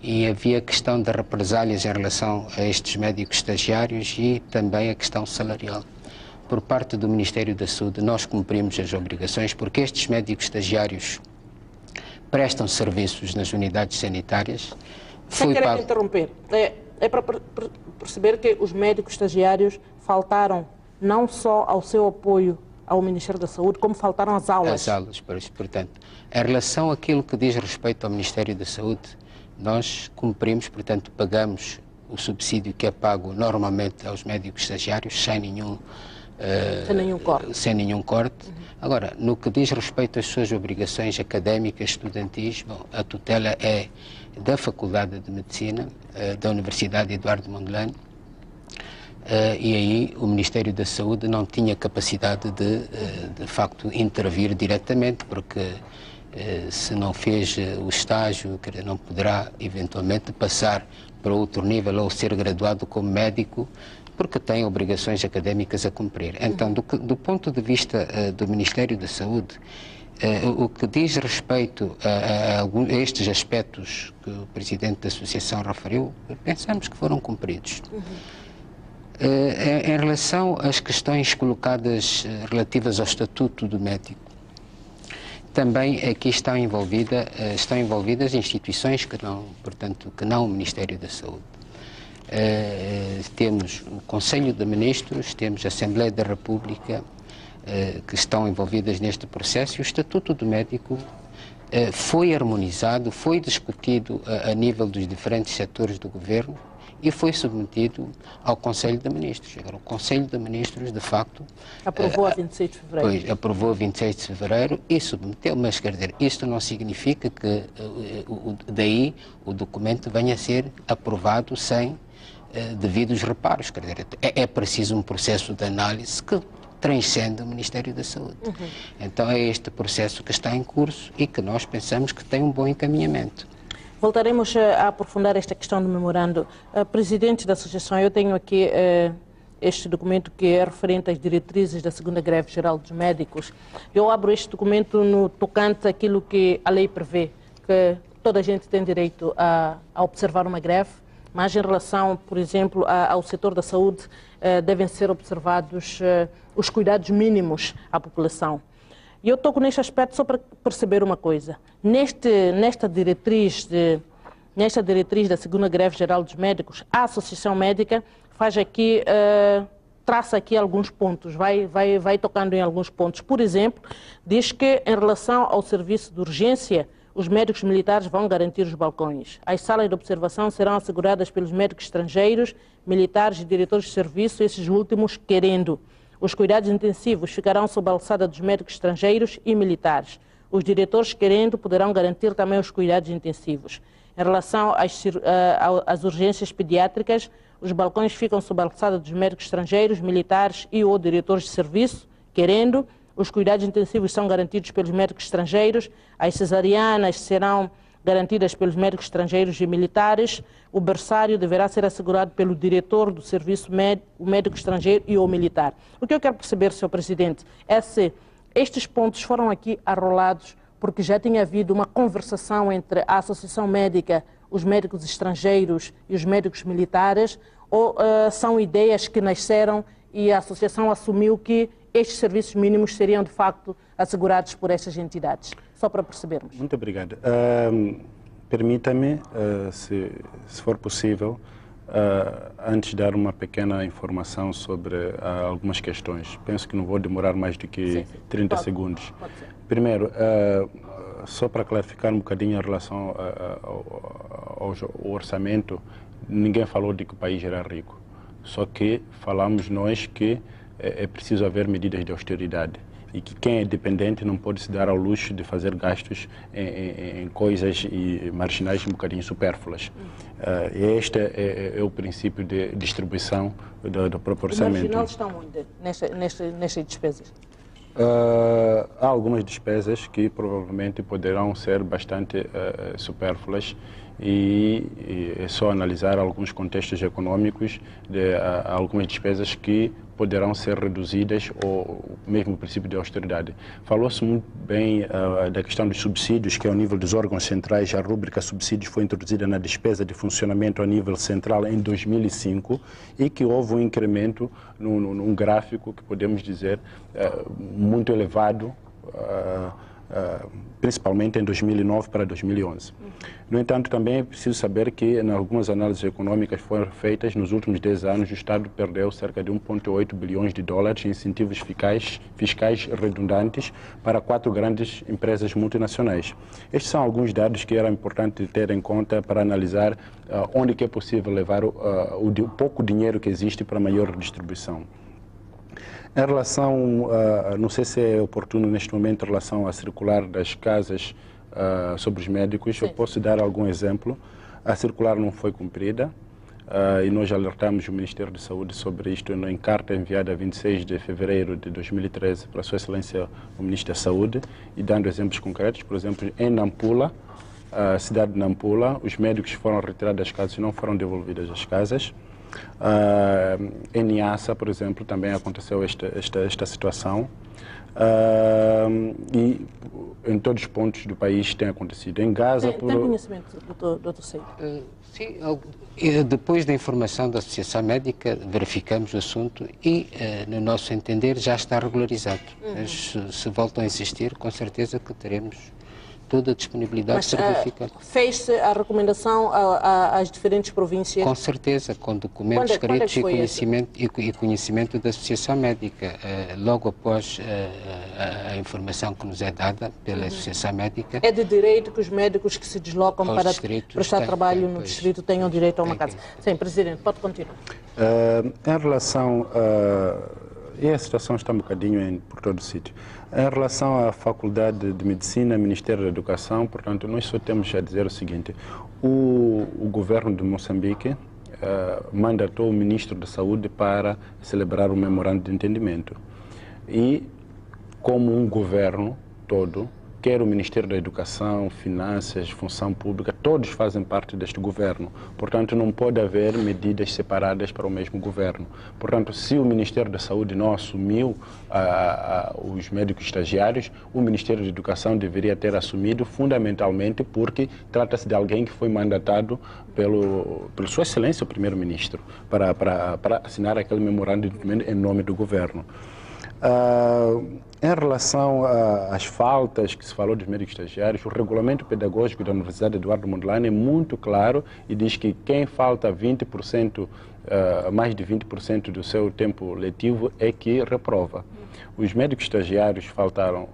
E havia a questão de represálias em relação a estes médicos estagiários e também a questão salarial. Por parte do Ministério da Saúde, nós cumprimos as obrigações porque estes médicos estagiários prestam serviços nas unidades sanitárias. Sem querer interromper, é para perceber que os médicos estagiários faltaram não só ao seu apoio ao Ministério da Saúde, como faltaram às aulas. As aulas, portanto, em relação àquilo que diz respeito ao Ministério da Saúde, nós cumprimos, portanto, pagamos o subsídio que é pago normalmente aos médicos estagiários sem nenhum corte. Agora, no que diz respeito às suas obrigações académicas, estudantis, bom, a tutela é da Faculdade de Medicina, da Universidade Eduardo Mondlane, e aí o Ministério da Saúde não tinha capacidade de facto, intervir diretamente, porque se não fez o estágio, não poderá eventualmente passar para outro nível ou ser graduado como médico, porque tem obrigações académicas a cumprir. Então, do ponto de vista do Ministério da Saúde, o que diz respeito a estes aspectos que o Presidente da Associação referiu, pensamos que foram cumpridos. Em relação às questões colocadas relativas ao Estatuto do Médico, também aqui estão envolvidas instituições que não o Ministério da Saúde. Temos o Conselho de Ministros, temos a Assembleia da República, que estão envolvidas neste processo, e o Estatuto do Médico foi harmonizado, foi discutido a nível dos diferentes setores do Governo e foi submetido ao Conselho de Ministros. Agora, o Conselho de Ministros, de facto... Aprovou a 26 de fevereiro. Pois, aprovou a 26 de fevereiro e submeteu, mas quer dizer, isto não significa que daí o documento venha a ser aprovado sem devidos reparos. Quer dizer, é preciso um processo de análise que transcende o Ministério da Saúde. Então é este processo que está em curso e que nós pensamos que tem um bom encaminhamento. Voltaremos a aprofundar esta questão do memorando. Presidente da Associação, eu tenho aqui este documento que é referente às diretrizes da segunda greve geral dos médicos. Eu abro este documento no tocante àquilo que a lei prevê, que toda a gente tem direito a observar uma greve, mas em relação, por exemplo, ao setor da saúde, devem ser observados os cuidados mínimos à população. E eu toco neste aspecto só para perceber uma coisa. Nesta diretriz da segunda greve geral dos médicos, a Associação Médica faz aqui, traça aqui alguns pontos, vai tocando em alguns pontos. Por exemplo, diz que em relação ao serviço de urgência, os médicos militares vão garantir os balcões. As salas de observação serão asseguradas pelos médicos estrangeiros, militares e diretores de serviço, esses últimos querendo. Os cuidados intensivos ficarão sob a alçada dos médicos estrangeiros e militares. Os diretores, querendo, poderão garantir também os cuidados intensivos. Em relação às urgências pediátricas, os balcões ficam sob a alçada dos médicos estrangeiros, militares e ou diretores de serviço, querendo. Os cuidados intensivos são garantidos pelos médicos estrangeiros, as cesarianas serão garantidas pelos médicos estrangeiros e militares, o berçário deverá ser assegurado pelo diretor do serviço médico, o médico estrangeiro e o militar. O que eu quero perceber, Sr. Presidente, é se estes pontos foram aqui arrolados porque já tinha havido uma conversação entre a Associação Médica, os médicos estrangeiros e os médicos militares, ou são ideias que nasceram e a Associação assumiu que estes serviços mínimos seriam, de facto, assegurados por estas entidades? Só para percebermos. Muito obrigado. Permita-me, se for possível, antes de dar uma pequena informação sobre algumas questões. Penso que não vou demorar mais do que 30 segundos. Pode ser. Primeiro, só para clarificar um bocadinho em relação ao orçamento, ninguém falou de que o país era rico. Só que falamos nós que é preciso haver medidas de austeridade e que quem é dependente não pode se dar ao luxo de fazer gastos em coisas marginais um bocadinho supérfluas. Este é o princípio de distribuição do próprio orçamento. O marginal está onde nestas despesas? Há algumas despesas que provavelmente poderão ser bastante supérfluas e é só analisar alguns contextos econômicos de algumas despesas que poderão ser reduzidas ou mesmo o princípio de austeridade. Falou-se muito bem da questão dos subsídios, que ao nível dos órgãos centrais, a rúbrica subsídios foi introduzida na despesa de funcionamento a nível central em 2005 e que houve um incremento num gráfico que podemos dizer muito elevado, principalmente em 2009 para 2011. No entanto, também é preciso saber que em algumas análises econômicas foram feitas nos últimos 10 anos, o Estado perdeu cerca de 1,8 bilhões de dólares em incentivos fiscais redundantes para 4 grandes empresas multinacionais. Estes são alguns dados que era importante ter em conta para analisar onde que é possível levar o pouco dinheiro que existe para maior distribuição. Em relação, não sei se é oportuno neste momento, em relação à circular das casas sobre os médicos, eu posso dar algum exemplo. A circular não foi cumprida e nós alertamos o Ministério da Saúde sobre isto em carta enviada a 26 de fevereiro de 2013 para a Sua Excelência o Ministro da Saúde e dando exemplos concretos. Por exemplo, em Nampula, a cidade de Nampula, os médicos foram retirados das casas e não foram devolvidos às casas. Em Niassa, por exemplo, também aconteceu esta situação e em todos os pontos do país tem acontecido. Em Gaza... Tem conhecimento, Dr. Seio? Sim, depois da informação da Associação Médica verificamos o assunto e, no nosso entender, já está regularizado. Mas se voltam a existir, com certeza que teremos toda a disponibilidade de verificar. Fez-se a recomendação às diferentes províncias? Com certeza, com documentos escritos e conhecimento da Associação Médica. Logo após a informação que nos é dada pela Associação Médica... É de direito que os médicos que se deslocam para prestar trabalho no distrito tenham direito a uma casa. Sim, Presidente, pode continuar. Em relação e a situação está um bocadinho por todo o sítio. Em relação à Faculdade de Medicina, Ministério da Educação, portanto, nós só temos a dizer o seguinte: o governo de Moçambique mandatou o Ministro da Saúde para celebrar o memorando de entendimento. E, como um governo todo, quer o Ministério da Educação, Finanças, Função Pública, todos fazem parte deste governo. Portanto, não pode haver medidas separadas para o mesmo governo. Portanto, se o Ministério da Saúde não assumiu os médicos estagiários, o Ministério da Educação deveria ter assumido, fundamentalmente porque trata-se de alguém que foi mandatado pelo Sua Excelência, o Primeiro-Ministro, para assinar aquele memorando de entendimento em nome do governo. Em relação às faltas que se falou dos médicos estagiários, o regulamento pedagógico da Universidade Eduardo Mondlane é muito claro e diz que quem falta 20%, mais de 20% do seu tempo letivo é que reprova. Os médicos estagiários faltaram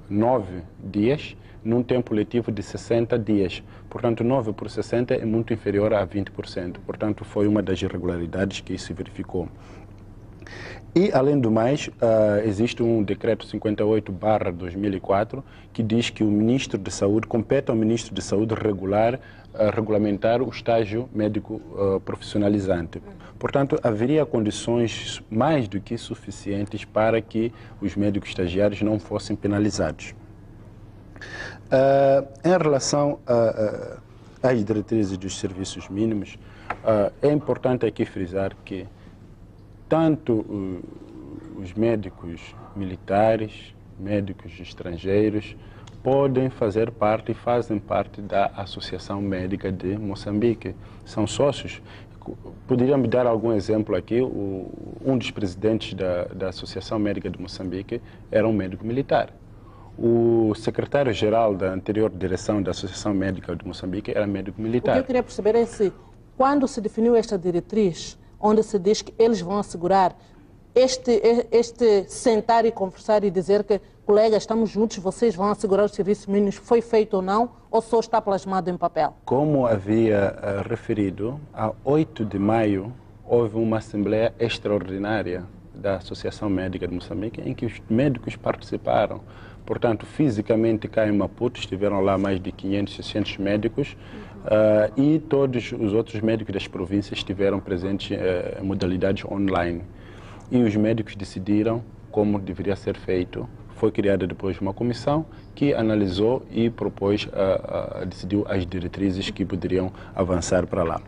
9 dias num tempo letivo de 60 dias. Portanto, 9 por 60 é muito inferior a 20%. Portanto, foi uma das irregularidades que se verificou. E, além do mais, existe um decreto 58/2004 que diz que o Ministro de Saúde, compete ao Ministro de Saúde regulamentar o estágio médico profissionalizante. Portanto, haveria condições mais do que suficientes para que os médicos estagiários não fossem penalizados. Em relação às diretrizes dos serviços mínimos, é importante aqui frisar que tanto os médicos militares, médicos estrangeiros, podem fazer parte e fazem parte da Associação Médica de Moçambique. São sócios. Poderia me dar algum exemplo aqui? Um dos presidentes da Associação Médica de Moçambique era um médico militar. O secretário-geral da anterior direção da Associação Médica de Moçambique era médico militar. O que eu queria perceber é se, quando se definiu esta diretriz, onde se diz que eles vão assegurar este sentar e conversar e dizer que, colegas, estamos juntos, vocês vão assegurar os serviços mínimos, foi feito ou não, ou só está plasmado em papel? Como havia referido, a 8 de maio houve uma assembleia extraordinária da Associação Médica de Moçambique em que os médicos participaram. Portanto, fisicamente cá em Maputo estiveram lá mais de 500, 600 médicos e todos os outros médicos das províncias estiveram presentes em modalidades online. E os médicos decidiram como deveria ser feito. Foi criada depois uma comissão que analisou e propôs, decidiu as diretrizes que poderiam avançar para lá.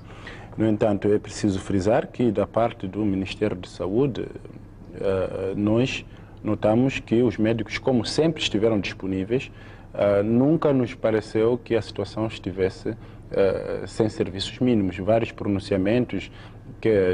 No entanto, é preciso frisar que da parte do Ministério de Saúde, nós notamos que os médicos, como sempre estiveram disponíveis, nunca nos pareceu que a situação estivesse sem serviços mínimos. Vários pronunciamentos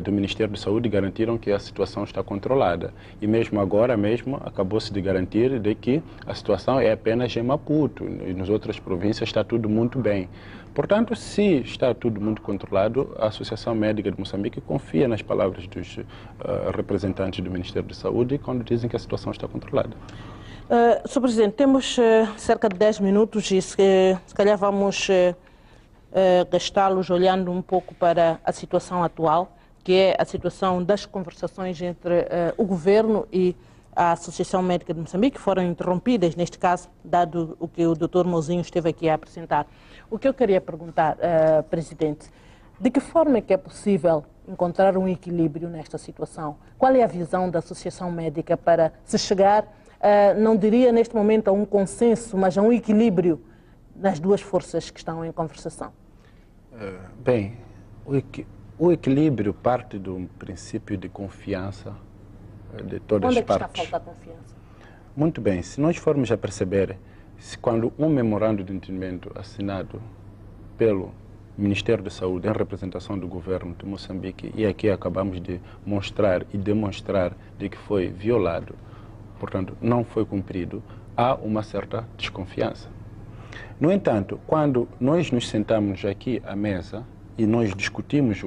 do Ministério da Saúde garantiram que a situação está controlada. E mesmo agora mesmo acabou-se de garantir de que a situação é apenas em Maputo e nas outras províncias está tudo muito bem. Portanto, se está tudo muito controlado, a Associação Médica de Moçambique confia nas palavras dos representantes do Ministério da Saúde quando dizem que a situação está controlada. Sr. Presidente, temos cerca de 10 minutos e se calhar vamos gastá-los olhando um pouco para a situação atual, que é a situação das conversações entre o Governo e a Associação Médica de Moçambique, que foram interrompidas, neste caso, dado o que o Dr. Mozinho esteve aqui a apresentar. O que eu queria perguntar, Presidente, de que forma é que é possível encontrar um equilíbrio nesta situação? Qual é a visão da Associação Médica para se chegar, não diria neste momento a um consenso, mas a um equilíbrio nas duas forças que estão em conversação? Bem, o equilíbrio parte do princípio de confiança de todas as partes. Onde é que está a faltar confiança? Muito bem, se nós formos a perceber, quando um memorando de entendimento assinado pelo Ministério da Saúde em representação do governo de Moçambique, e aqui acabamos de mostrar e demonstrar de que foi violado, portanto não foi cumprido, há uma certa desconfiança. No entanto, quando nós nos sentamos aqui à mesa e nós discutimos,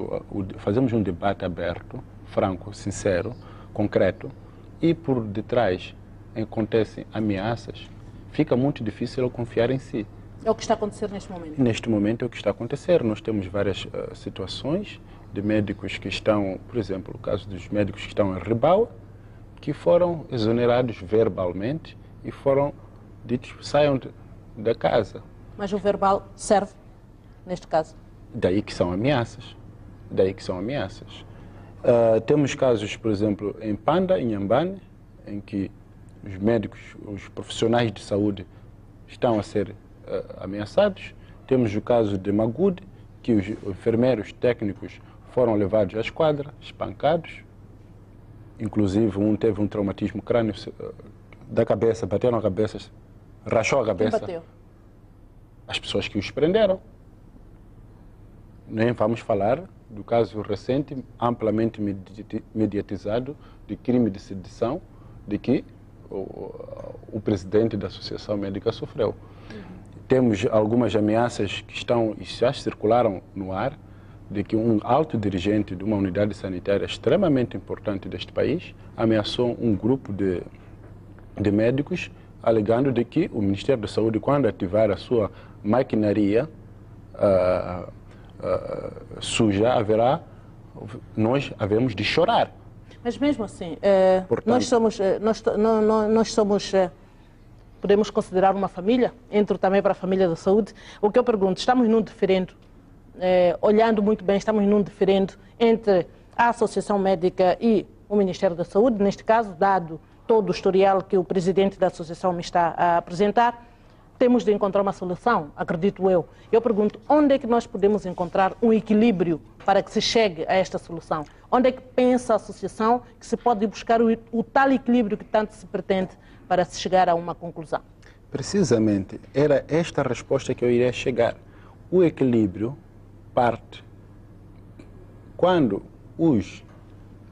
fazemos um debate aberto, franco, sincero, concreto, e por detrás acontecem ameaças, fica muito difícil eu confiar em si. É o que está a acontecer neste momento? Neste momento é o que está a acontecer. Nós temos várias situações de médicos que estão, por exemplo, o caso dos médicos que estão em Ribaua, que foram exonerados verbalmente e foram ditos, saiam da casa. Mas o verbal serve, neste caso? Daí que são ameaças. Daí que são ameaças. Temos casos, por exemplo, em Panda, em Inhambane, em que os médicos, os profissionais de saúde estão a ser ameaçados. Temos o caso de Magude, que os enfermeiros técnicos foram levados à esquadra, espancados. Inclusive, um teve um traumatismo crânio da cabeça, bateu na cabeça, rachou a cabeça. Quem bateu? As pessoas que os prenderam. Nem vamos falar do caso recente, amplamente mediatizado, de crime de sedição, de que o presidente da Associação Médica sofreu. Temos algumas ameaças que estão e já circularam no ar, de que um alto dirigente de uma unidade sanitária extremamente importante deste país ameaçou um grupo de médicos, alegando de que o Ministério da Saúde, quando ativar a sua maquinaria suja, nós havemos de chorar. Mas mesmo assim, Portanto, nós somos podemos considerar uma família, entro também para a família da saúde. O que eu pergunto, estamos num diferendo, olhando muito bem, estamos num diferendo entre a Associação Médica e o Ministério da Saúde, neste caso, dado todo o historial que o presidente da associação me está a apresentar, temos de encontrar uma solução, acredito eu. Eu pergunto, onde é que nós podemos encontrar um equilíbrio para que se chegue a esta solução? Onde é que pensa a associação que se pode buscar o tal equilíbrio que tanto se pretende para se chegar a uma conclusão? Precisamente, era esta a resposta que eu iria chegar. O equilíbrio parte quando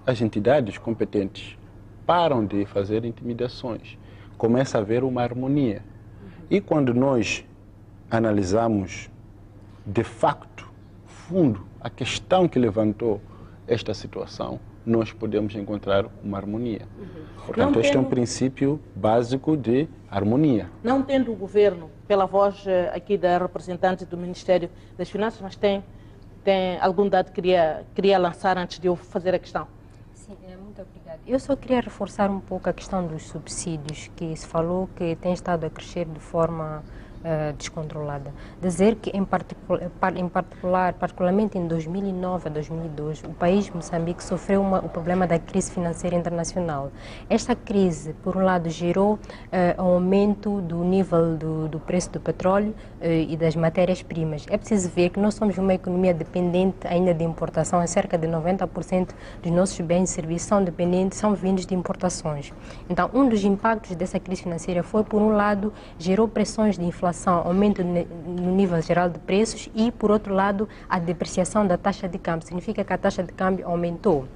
as entidades competentes param de fazer intimidações, começa a haver uma harmonia. E quando nós analisamos de facto, fundo, a questão que levantou esta situação, nós podemos encontrar uma harmonia. Portanto, este é um princípio básico de harmonia. Não tendo o governo, pela voz aqui da representante do Ministério das Finanças, mas tem algum dado que queria lançar antes de eu fazer a questão? Sim, muito obrigada. Eu só queria reforçar um pouco a questão dos subsídios, que se falou que tem estado a crescer de forma descontrolada. Dizer que, particularmente em 2009 a 2012, o país Moçambique sofreu o problema da crise financeira internacional. Esta crise, por um lado, gerou aumento do nível do preço do petróleo e das matérias-primas. É preciso ver que nós somos uma economia dependente ainda de importação, cerca de 90% dos nossos bens e serviços são vindos de importações. Então, um dos impactos dessa crise financeira foi, por um lado, gerou pressões de inflação, aumento no nível geral de preços e, por outro lado, a depreciação da taxa de câmbio. Significa que a taxa de câmbio aumentou.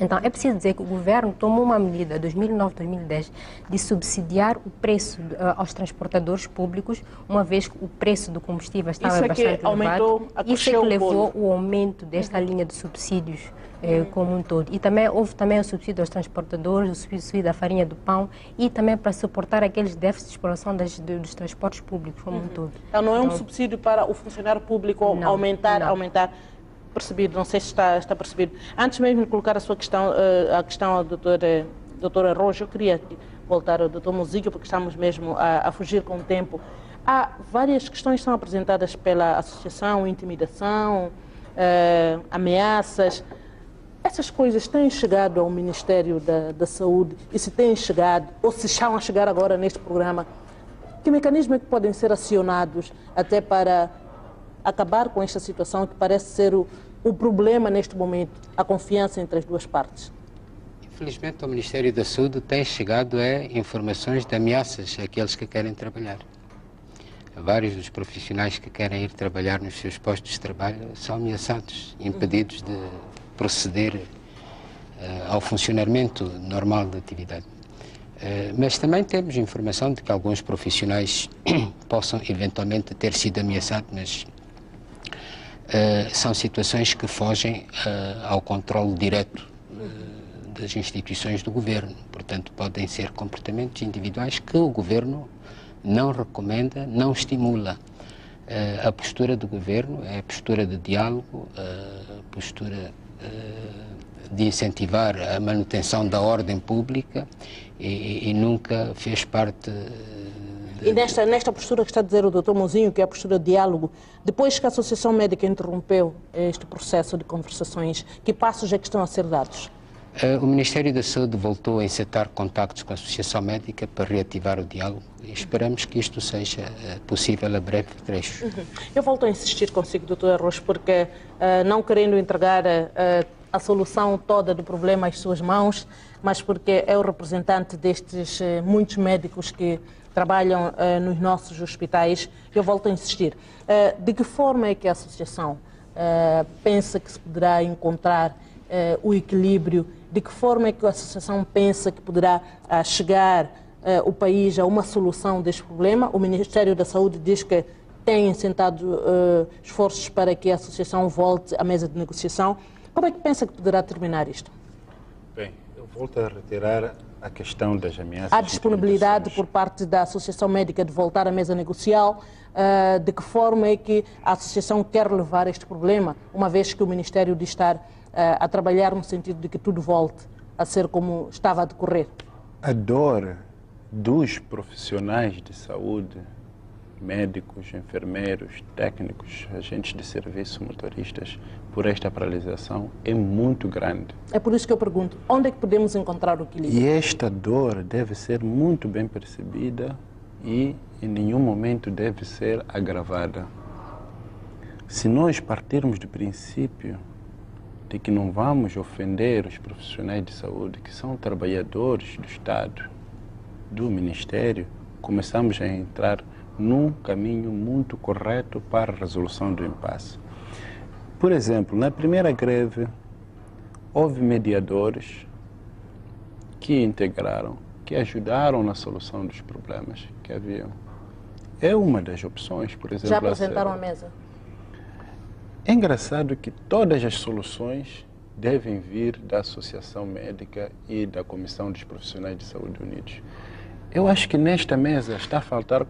Então, é preciso dizer que o governo tomou uma medida, 2009-2010, de subsidiar o preço aos transportadores públicos, uma vez que o preço do combustível estava bastante elevado. Isso é que levou o aumento desta linha de subsídios como um todo. E também houve o subsídio aos transportadores, o subsídio da farinha do pão e também para suportar aqueles déficits de exploração dos transportes públicos como um todo. Então, não é um subsídio para o funcionário público aumentar. Percebido, não sei se está percebido. Antes mesmo de colocar a sua questão, a questão ao doutora Rojo, eu queria voltar ao doutor Muzíquio, porque estamos mesmo a fugir com o tempo. Há várias questões que são apresentadas pela associação, intimidação, ameaças. Essas coisas têm chegado ao Ministério da Saúde e se têm chegado, ou se estão a chegar agora neste programa, que mecanismos é que podem ser acionados até para acabar com esta situação que parece ser o problema neste momento, a confiança entre as duas partes? Infelizmente, o Ministério da Saúde tem chegado a informações de ameaças àqueles que querem trabalhar. Vários dos profissionais que querem ir trabalhar nos seus postos de trabalho são ameaçados, impedidos de proceder ao funcionamento normal da atividade. Mas também temos informação de que alguns profissionais possam eventualmente ter sido ameaçados, mas são situações que fogem ao controle direto das instituições do governo. Portanto, podem ser comportamentos individuais que o governo não recomenda, não estimula. A postura do governo é a postura de diálogo, a postura de incentivar a manutenção da ordem pública e nunca fez parte... E nesta postura que está a dizer o Dr. Mozinho, que é a postura de diálogo, depois que a Associação Médica interrompeu este processo de conversações, que passos é que estão a ser dados? O Ministério da Saúde voltou a encetar contactos com a Associação Médica para reativar o diálogo e esperamos que isto seja possível a breve trecho. Eu volto a insistir consigo, Dr. Arroz, porque não querendo entregar a solução toda do problema às suas mãos, mas porque é o representante destes muitos médicos que trabalham nos nossos hospitais, eu volto a insistir. De que forma é que a Associação pensa que se poderá encontrar o equilíbrio? De que forma é que a Associação pensa que poderá chegar o país a uma solução deste problema? O Ministério da Saúde diz que tem sentado esforços para que a Associação volte à mesa de negociação. Como é que pensa que poderá terminar isto? Bem, eu volto a retirar a questão das ameaças. Há disponibilidade por parte da Associação Médica de voltar à mesa negocial? De que forma é que a Associação quer levar este problema, uma vez que o Ministério diz estar a trabalhar no sentido de que tudo volte a ser como estava a decorrer? A dor dos profissionais de saúde, médicos, enfermeiros, técnicos, agentes de serviço, motoristas, por esta paralisação é muito grande. É por isso que eu pergunto, onde é que podemos encontrar o equilíbrio? E esta dor deve ser muito bem percebida e em nenhum momento deve ser agravada. Se nós partirmos do princípio de que não vamos ofender os profissionais de saúde, que são trabalhadores do Estado, do Ministério, começamos a entrar num caminho muito correto para a resolução do impasse. Por exemplo, na primeira greve, houve mediadores que integraram, que ajudaram na solução dos problemas que haviam. É uma das opções, por exemplo. Já apresentaram à mesa? É engraçado que todas as soluções devem vir da Associação Médica e da Comissão dos Profissionais de Saúde Unidos. Eu acho que nesta mesa está a faltar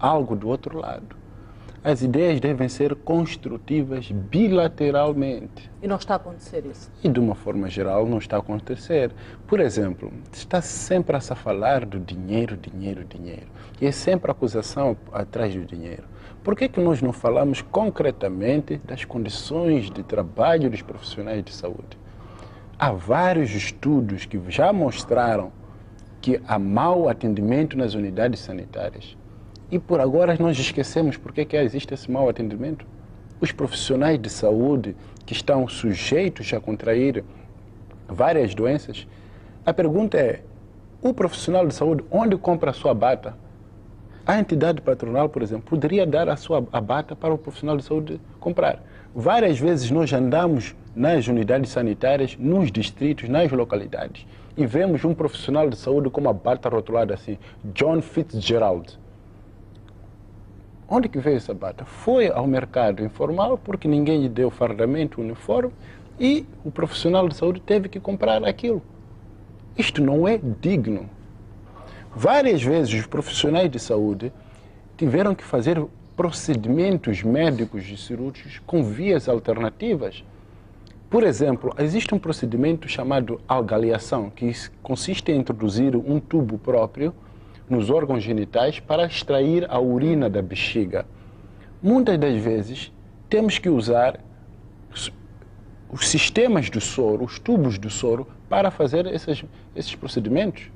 algo do outro lado. As ideias devem ser construtivas bilateralmente. E não está a acontecer isso? E de uma forma geral não está a acontecer. Por exemplo, está sempre a se falar do dinheiro, dinheiro, dinheiro. E é sempre acusação atrás do dinheiro. Por que que nós não falamos concretamente das condições de trabalho dos profissionais de saúde? Há vários estudos que já mostraram que há mau atendimento nas unidades sanitárias. E por agora nós esquecemos por que existe esse mau atendimento. Os profissionais de saúde que estão sujeitos a contrair várias doenças, a pergunta é, o profissional de saúde onde compra a sua bata? A entidade patronal, por exemplo, poderia dar a bata para o profissional de saúde comprar. Várias vezes nós andamos nas unidades sanitárias, nos distritos, nas localidades, e vemos um profissional de saúde com uma bata rotulada assim, John Fitzgerald. Onde que veio essa bata? Foi ao mercado informal porque ninguém lhe deu fardamento, uniforme, e o profissional de saúde teve que comprar aquilo. Isto não é digno. Várias vezes os profissionais de saúde tiveram que fazer procedimentos médicos e cirúrgicos com vias alternativas. Por exemplo, existe um procedimento chamado algaleação, que consiste em introduzir um tubo próprio nos órgãos genitais para extrair a urina da bexiga. Muitas das vezes temos que usar os sistemas do soro, os tubos do soro, para fazer esses procedimentos.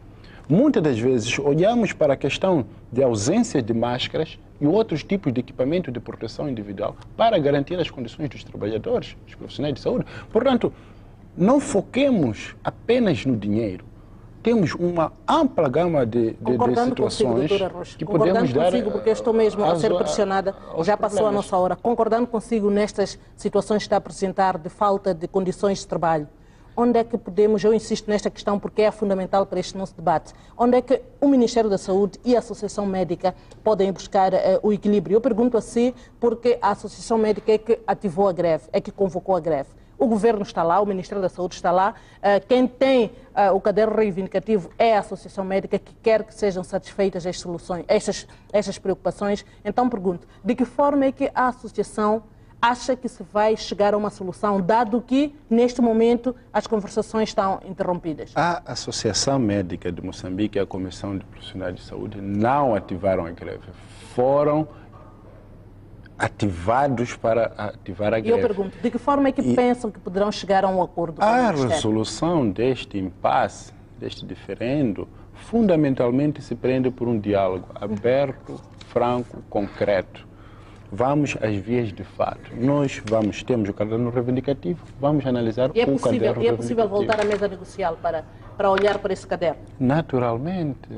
Muitas das vezes olhamos para a questão de ausência de máscaras e outros tipos de equipamento de proteção individual para garantir as condições dos trabalhadores, dos profissionais de saúde. Portanto, não foquemos apenas no dinheiro. Temos uma ampla gama de situações que podemos dar. Consigo, porque eu estou mesmo a ser pressionada, já passou a nossa hora. Concordando consigo nestas situações que está a apresentar de falta de condições de trabalho, onde é que podemos, eu insisto nesta questão porque é fundamental para este nosso debate, onde é que o Ministério da Saúde e a Associação Médica podem buscar o equilíbrio? Eu pergunto assim porque a Associação Médica é que ativou a greve, é que convocou a greve. O Governo está lá, o Ministério da Saúde está lá, quem tem o caderno reivindicativo é a Associação Médica que quer que sejam satisfeitas as soluções, estas preocupações. Então pergunto, de que forma é que a Associação acha que se vai chegar a uma solução, dado que, neste momento, as conversações estão interrompidas? A Associação Médica de Moçambique e a Comissão de Profissionais de Saúde não ativaram a greve. Foram ativados para ativar a greve. E eu pergunto, de que forma é que pensam que poderão chegar a um acordo com o Ministério? Ministério? A resolução deste impasse, deste diferendo, fundamentalmente se prende por um diálogo aberto, franco, concreto. Vamos às vias de fato. Nós temos o caderno reivindicativo, vamos analisar o caderno reivindicativo. E é possível voltar à mesa negocial para olhar para esse caderno? Naturalmente.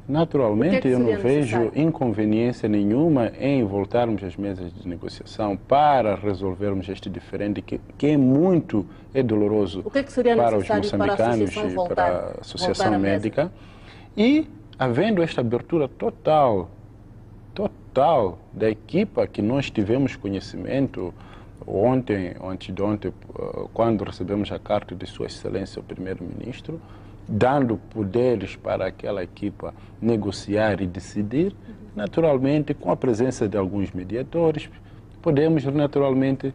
Naturalmente, eu não vejo inconveniência nenhuma em voltarmos às mesas de negociação para resolvermos este diferente que é doloroso para os moçambicanos e para a Associação Médica. E havendo esta abertura total da equipa que nós tivemos conhecimento ontem, ou antes de ontem, quando recebemos a carta de Sua Excelência o Primeiro-Ministro, dando poderes para aquela equipa negociar e decidir, naturalmente com a presença de alguns mediadores, podemos naturalmente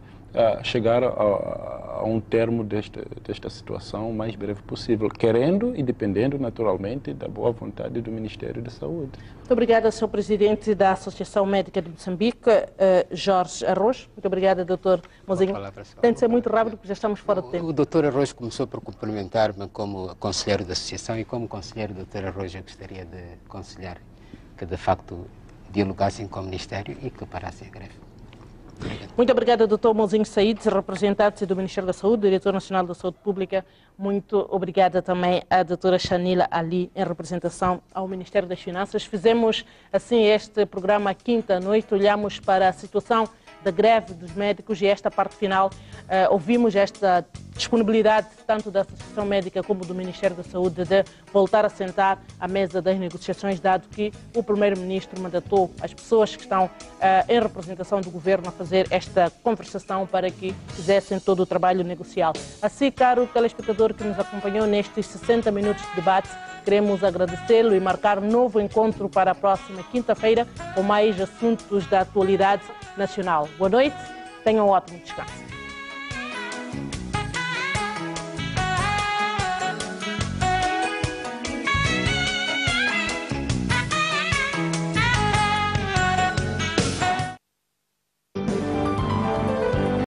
chegar a um termo desta situação o mais breve possível, querendo e dependendo naturalmente da boa vontade do Ministério da Saúde. Muito obrigada, Sr. Presidente da Associação Médica de Moçambique, Jorge Arroz. Muito obrigada, Dr. Mozinho. Tem de ser muito rápido, porque já estamos fora de tempo. O Dr. Arroz começou por cumprimentar-me como conselheiro da Associação, e como conselheiro do Dr. Arroz eu gostaria de aconselhar que de facto dialogassem com o Ministério e que parassem a greve. Obrigado. Muito obrigada, Dr. Mozinho Said, representante do Ministério da Saúde, Diretor Nacional da Saúde Pública. Muito obrigada também à doutora Shanila Ali, em representação ao Ministério das Finanças. Fizemos assim este programa quinta noite, olhamos para a situação da greve dos médicos e esta parte final ouvimos esta disponibilidade tanto da Associação Médica como do Ministério da Saúde de voltar a sentar à mesa das negociações, dado que o Primeiro-Ministro mandatou as pessoas que estão em representação do Governo a fazer esta conversação para que fizessem todo o trabalho negocial. Assim, caro telespectador que nos acompanhou nestes 60 minutos de debate, queremos agradecê-lo e marcar um novo encontro para a próxima quinta-feira com mais assuntos da atualidade nacional. Boa noite, tenham um ótimo descanso.